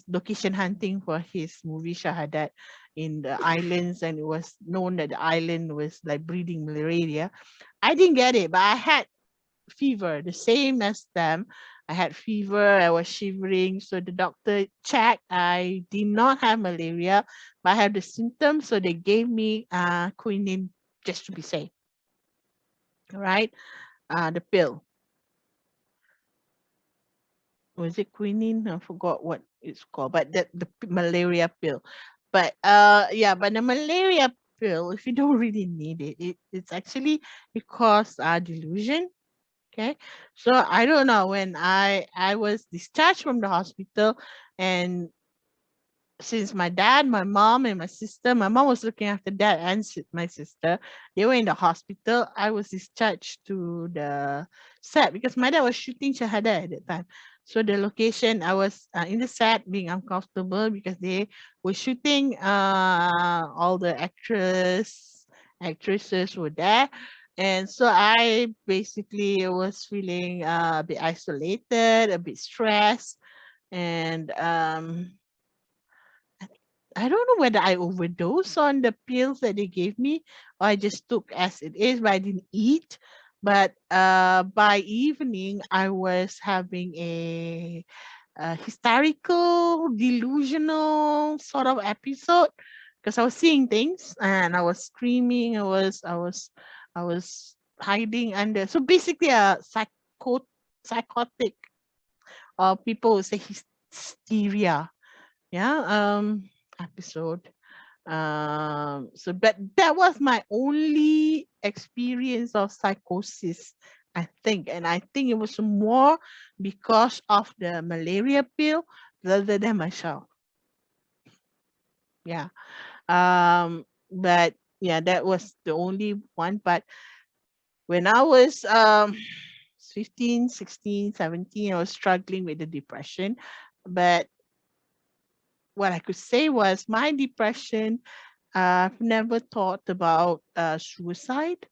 A: location hunting for his movie Shahadat in the islands, and it was known that the island was like breeding malaria. I didn't get it, but I had fever, the same as them. I had fever, I was shivering. So the doctor checked. I did not have malaria, but I had the symptoms. So they gave me quinine just to be safe, right? The pill. Was it quinine? I forgot what it's called, but malaria pill. But yeah, but the malaria pill, if you don't really need it, it's actually it causes delusion. Okay, so I don't know, when I was discharged from the hospital, and since my dad, my mom, and my mom was looking after dad and my sister, they were in the hospital. I was discharged to the set because my dad was shooting Shahada at that time. So the location, I was in the set being uncomfortable because they were shooting. All the actresses were there. And so I basically was feeling a bit isolated, a bit stressed, and I don't know whether I overdosed on the pills that they gave me or I just took as it is, but I didn't eat. But by evening, I was having a hysterical, delusional sort of episode because I was seeing things and I was screaming. I was hiding under. So basically, a psychotic, or people would say hysteria, yeah, episode. So but that was my only experience of psychosis, I think. And I think it was more because of the malaria pill rather than myself. Yeah. But yeah, that was the only one. But when I was 15, 16, 17, I was struggling with the depression. But what I could say was my depression, I've never thought about suicide.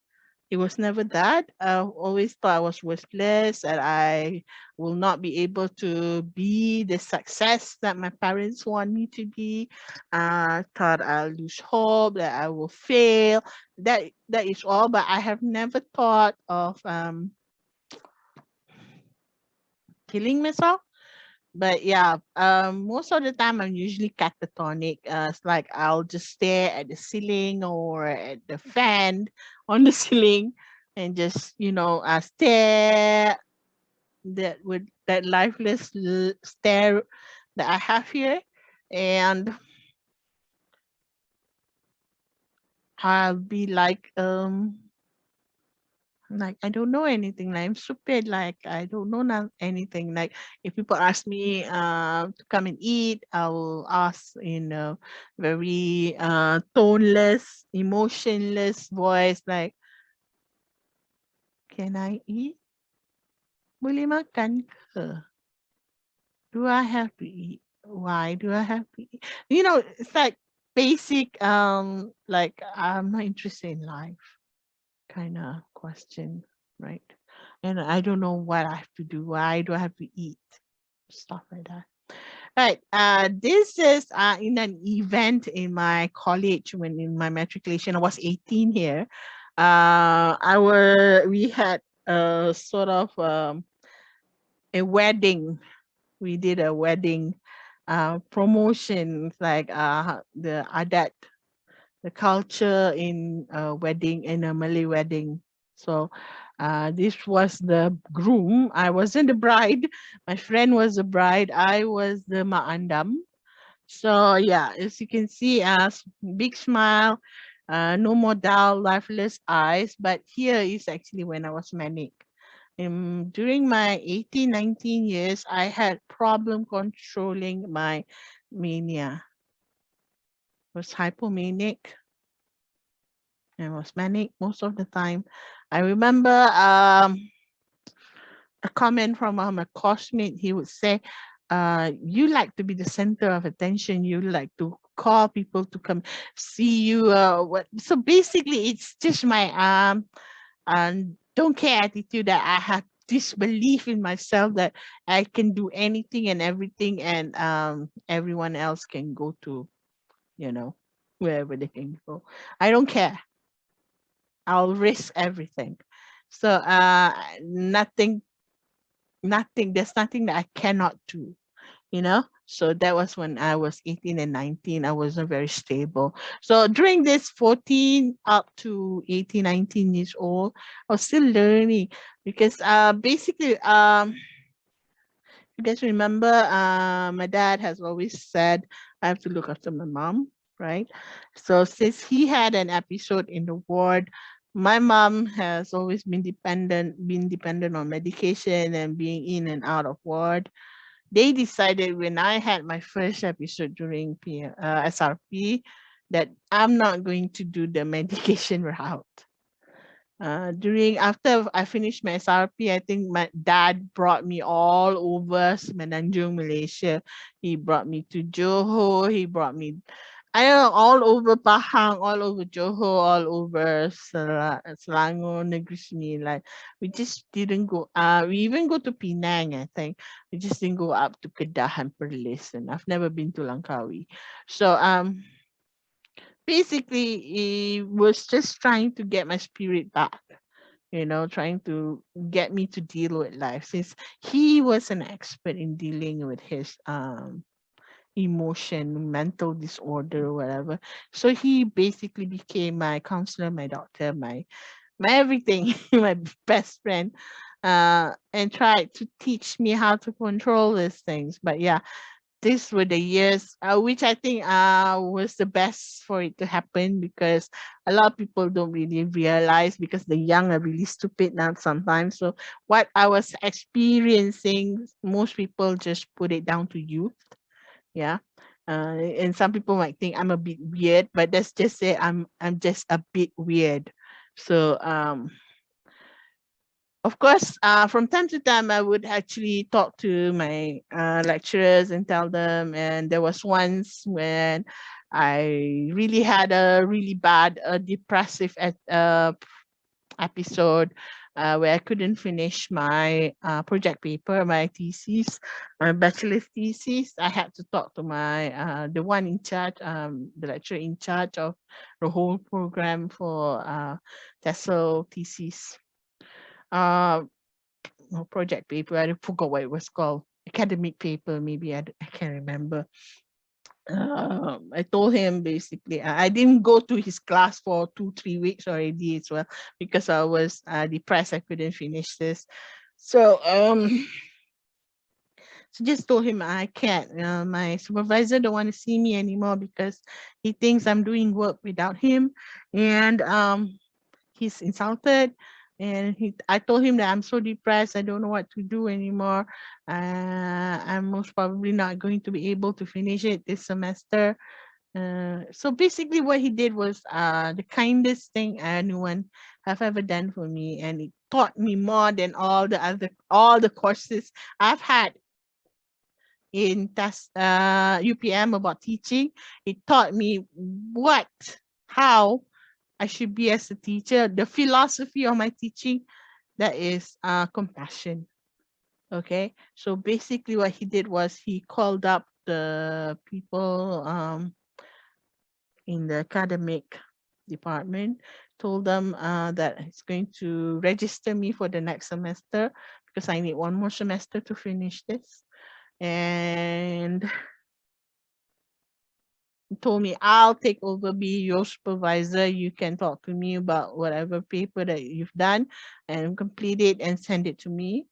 A: It was never that. I always thought I was worthless and I will not be able to be the success that my parents want me to be. I thought I'll lose hope, that I will fail. That is all. But I have never thought of killing myself. But yeah, most of the time I'm usually catatonic. It's like I'll just stare at the ceiling or at the fan on the ceiling and just, stare that with that lifeless stare that I have here. And I'll be like I don't know anything. Like I'm stupid. Like I don't know anything. Like if people ask me to come and eat, I will ask in a very toneless, emotionless voice. Like, can I eat? Boleh makan ke? Do I have to eat? Why do I have to eat? It's like basic. Like I'm not interested in life kind of question, right? And I don't know what I have to do. Why do I have to eat? Stuff like that. Right. This is in an event in my college when in my matriculation. I was 18 here. We had a sort of a wedding. We did a wedding promotion, like the adat, the culture in a wedding, in a Malay wedding. So this was the groom. I wasn't the bride. My friend was the bride. I was the ma'andam. So yeah, as you can see, big smile, no more dull, lifeless eyes. But here is actually when I was manic. During my 18, 19 years, I had problem controlling my mania. I was hypomanic. I was manic most of the time. I remember a comment from my classmate. He would say, you like to be the center of attention. You like to call people to come see you. So basically, it's just my don't care attitude that I have this belief in myself that I can do anything and everything, and everyone else can go to, wherever they can go. I don't care. I'll risk everything. So there's nothing that I cannot do, So that was when I was 18 and 19. I wasn't very stable. So during this 14 up to 18, 19 years old, I was still learning because basically you guys remember my dad has always said I have to look after my mom, right? So since he had an episode in the ward, my mom has always been dependent on medication and being in and out of ward. They decided when I had my first episode during SRP that I'm not going to do the medication route. After I finished my SRP, I think my dad brought me all over Semenanjung, Malaysia. He brought me to Johor. He brought me, I don't know, all over Pahang, all over Johor, all over Selangor, Negeri Sembilan. Like we just didn't go. We even go to Penang. I think we just didn't go up to Kedah and Perlis. And I've never been to Langkawi. So basically, he was just trying to get my spirit back, trying to get me to deal with life since he was an expert in dealing with his emotion, mental disorder, whatever. So he basically became my counselor, my doctor, my everything, my best friend, and tried to teach me how to control these things. But yeah, these were the years which I think was the best for it to happen because a lot of people don't really realize because the young are really stupid now sometimes. So what I was experiencing, most people just put it down to youth. Yeah. And some people might think I'm a bit weird, but let's just say I'm just a bit weird. So of course, from time to time, I would actually talk to my lecturers and tell them. And there was once when I really had a really bad depressive episode where I couldn't finish my project paper, my thesis, my bachelor's thesis. I had to talk to my the one in charge, the lecturer in charge of the whole program for TESOL thesis. No, project paper. I forgot what it was called. Academic paper, maybe I can't remember. I told him basically I didn't go to his class for 2-3 weeks already as well because I was depressed. I couldn't finish this. So so just told him I can't. My supervisor don't want to see me anymore because he thinks I'm doing work without him, and he's insulted. And I told him that I'm so depressed, I don't know what to do anymore. I'm most probably not going to be able to finish it this semester. So basically what he did was the kindest thing anyone have ever done for me, and it taught me more than all the courses I've had in UPM about teaching. It taught me how I should be as a teacher. The philosophy of my teaching, that is compassion. Okay, so basically what he did was he called up the people in the academic department, told them that he's going to register me for the next semester because I need one more semester to finish this. And told me, I'll take over, be your supervisor. You can talk to me about whatever paper that you've done and complete it and send it to me.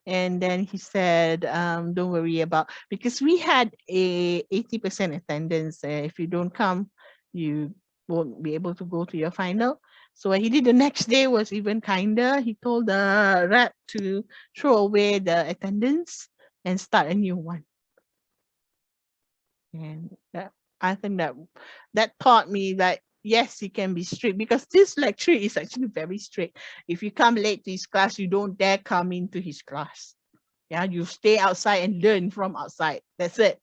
A: And then he said, don't worry about, because we had a 80% attendance. If you don't come, you won't be able to go to your final. So what he did the next day was even kinder. He told the rep to throw away the attendance and start a new one. And I think that taught me that yes, he can be strict, because this lecturer is actually very strict. If you come late to his class, you don't dare come into his class. Yeah, you stay outside and learn from outside. That's it.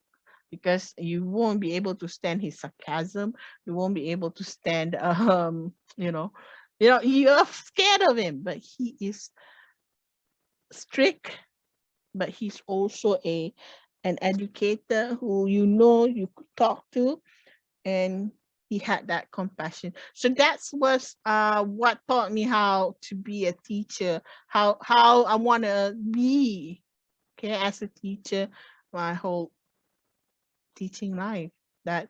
A: Because you won't be able to stand his sarcasm. You won't be able to stand you're scared of him, but he is strict, but he's also an educator who you could talk to, and he had that compassion. So that's was what taught me how to be a teacher, how I want to be, okay, as a teacher, my whole teaching life, that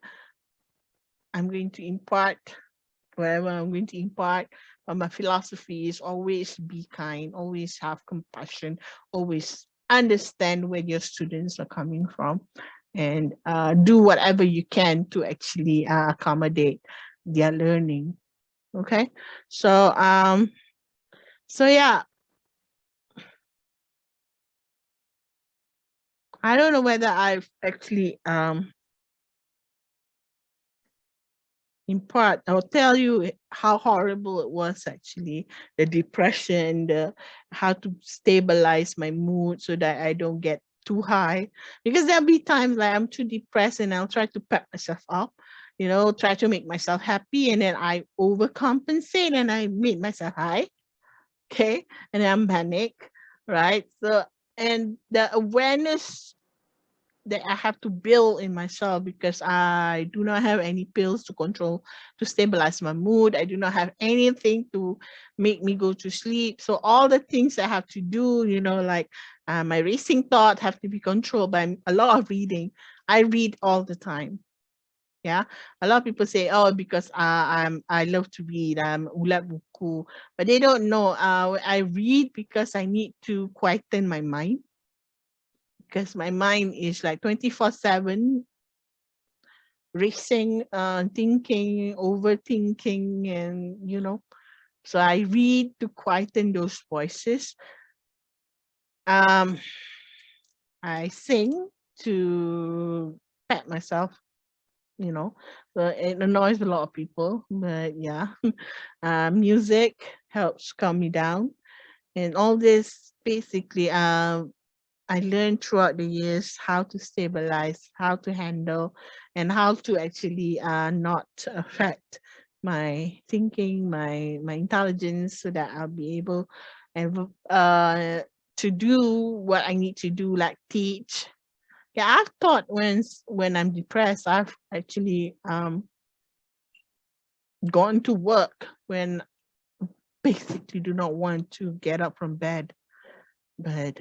A: I'm going to impart wherever I'm going to impart. But my philosophy is always be kind, always have compassion, always understand where your students are coming from, and do whatever you can to actually accommodate their learning. Okay, so yeah, I don't know whether I've actually in part, I'll tell you how horrible it was actually, the depression, how to stabilize my mood so that I don't get too high. Because there'll be times like I'm too depressed and I'll try to pep myself up, try to make myself happy, and then I overcompensate and I make myself high. Okay. And then I'm panic, right? So, and the awareness that I have to build in myself, because I do not have any pills to stabilize my mood. I do not have anything to make me go to sleep. So all the things I have to do, like my racing thought have to be controlled by a lot of reading. I read all the time. Yeah, a lot of people say, oh, because I love to read, I'm ulat buku, but they don't know. I read because I need to quieten my mind, because my mind is like 24/7 racing, thinking, overthinking, and so I read to quieten those voices. I sing to pat myself, so it annoys a lot of people, but yeah. Music helps calm me down, and all this basically I learned throughout the years how to stabilize, how to handle, and how to actually not affect my thinking, my intelligence, so that I'll be able and to do what I need to do, like teach. Yeah, I've thought when I'm depressed, I've actually gone to work when basically do not want to get up from bed. But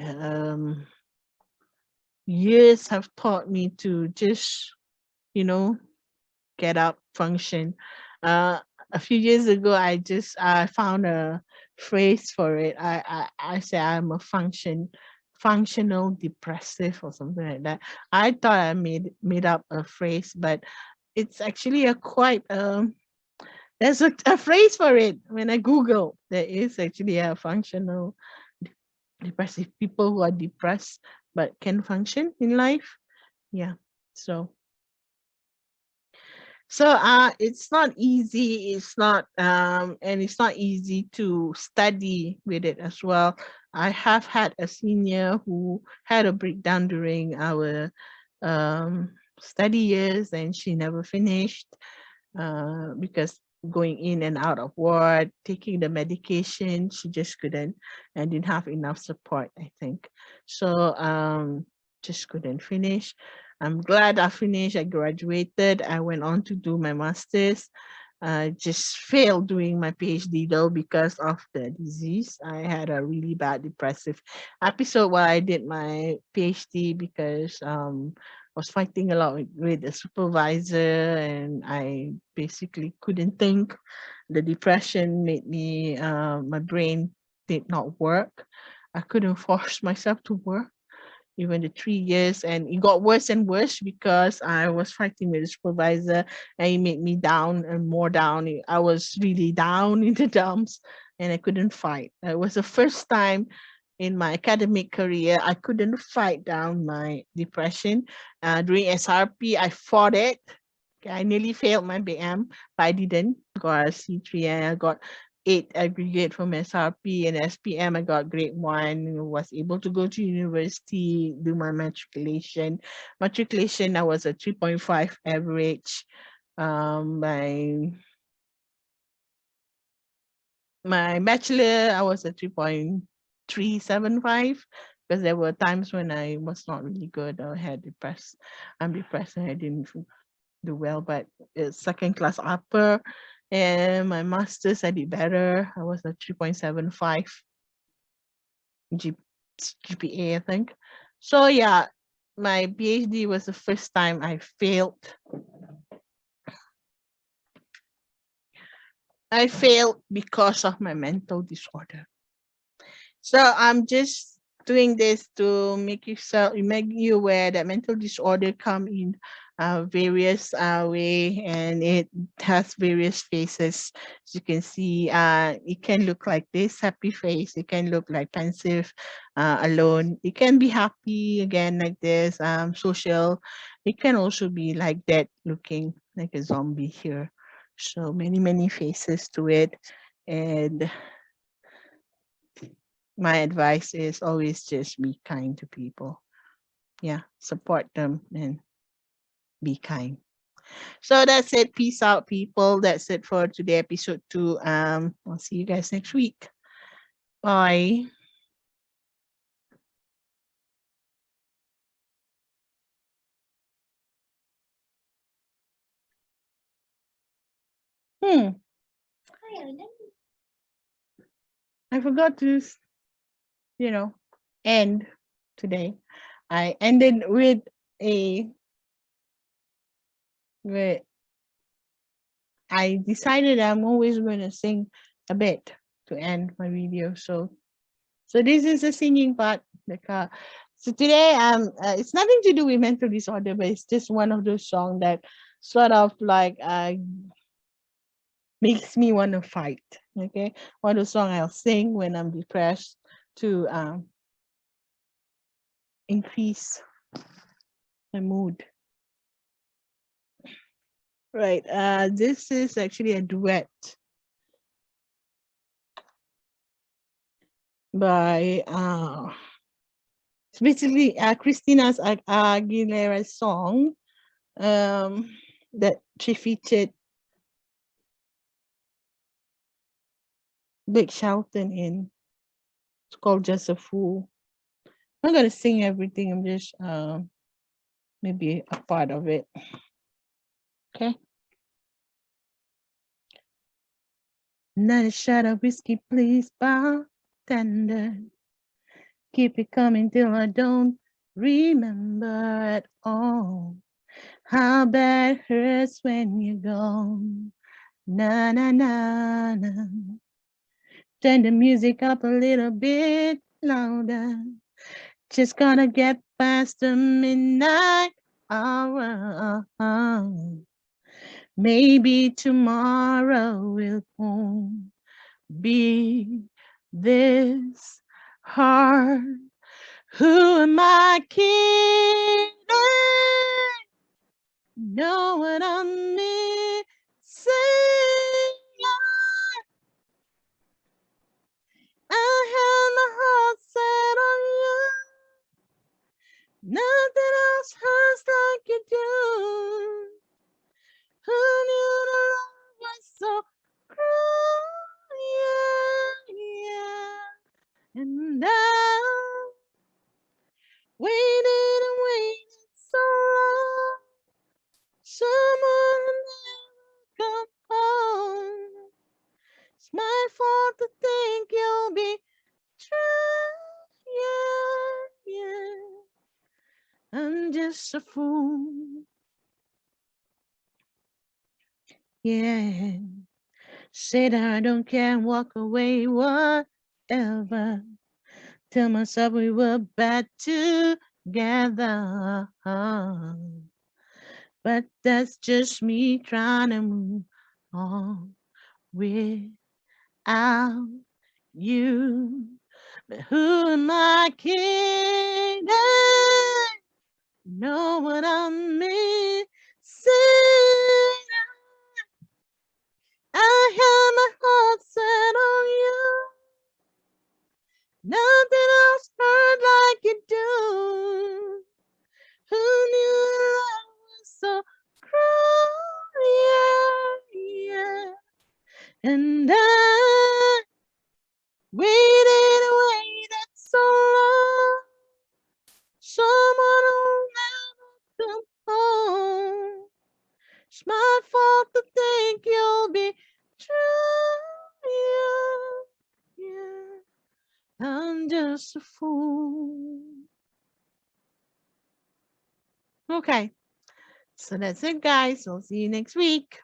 A: years have taught me to just, you know, get up, function. Uh, a few years ago, I found a phrase for it. I say I'm a functional depressive or something like that. I thought I made up a phrase, but it's actually a quite there's a phrase for it. When I Google, there is actually a functional depressive, people who are depressed but can function in life. Yeah. So it's not easy, and it's not easy to study with it as well. I have had a senior who had a breakdown during our study years, and she never finished because going in and out of ward, taking the medication, she just couldn't and didn't have enough support, I think. So just couldn't finish. I'm glad I finished. I graduated. I went on to do my master's. I just failed doing my PhD though because of the disease. I had a really bad depressive episode while I did my PhD because was fighting a lot with the supervisor, and I basically couldn't think. The depression made me, my brain did not work. I couldn't force myself to work even the 3 years, and it got worse and worse because I was fighting with the supervisor, and it made me down and more down. I was really down in the dumps, and I couldn't fight. It was the first time in my academic career I couldn't fight down my depression. During SRP, I fought it. I nearly failed my BM, but I didn't. Got a C3, and I got 8 aggregate from SRP, and SPM I got grade 1, was able to go to university, do my matriculation. Matriculation, I was a 3.5 average. My bachelor, I was a 3.375 because there were times when I was not really good or I'm depressed and I didn't do well, but it's second class upper. And my master's, I did better. I was a 3.75 GPA, I think. So yeah, my PhD was the first time I failed. I failed because of my mental disorder. So I'm just doing this to make you aware that mental disorder come in various way, and it has various faces. As you can see, it can look like this happy face. It can look like pensive, alone. It can be happy again like this, social. It can also be like that, looking like a zombie here. So many faces to it, and my advice is always just be kind to people. Yeah, support them and be kind. So that's it. Peace out, people. That's it for today, episode 2. I'll see you guys next week. Bye. Hmm. I forgot to, end today. I ended with a with I decided I'm always going to sing a bit to end my video. So this is the singing part. So today, it's nothing to do with mental disorder, but it's just one of those songs that sort of like makes me want to fight. Okay, one of those songs I'll sing when I'm depressed to increase my mood. Right. This is actually a duet by it's basically Christina's Aguilera song that she featured Big Shelton in. It's called Just a Fool. I'm not gonna sing everything. I'm just maybe a part of it. Okay. Another shot of whiskey, please, bartender. Keep it coming till I don't remember at all. How bad hurts when you're gone. Na na na na. Turn the music up a little bit louder. Just gonna get past the midnight hour. Maybe tomorrow won't be this hard. Who am I kidding? Know what I mean? Say I had my heart set on you. Nothing else hurts like you do. Who knew the love was so cruel? Yeah. And I waited and waited so long. Someone will never come home. It's my fault to think you'll be true. Yeah. I'm just a fool. Yeah. Say that I don't care and walk away, whatever. Tell myself we were bad together. But that's just me trying to move on without you. But who am I kidding? Know what I mean? I have my heart set on you. Nothing else hurt like you do. Who knew love was so cruel? Yeah. And I waited and waited so long. Someone will never come home. It's my fault to think you'll be true. Yeah. I'm just a fool. Okay. So that's it, guys. I'll see you next week.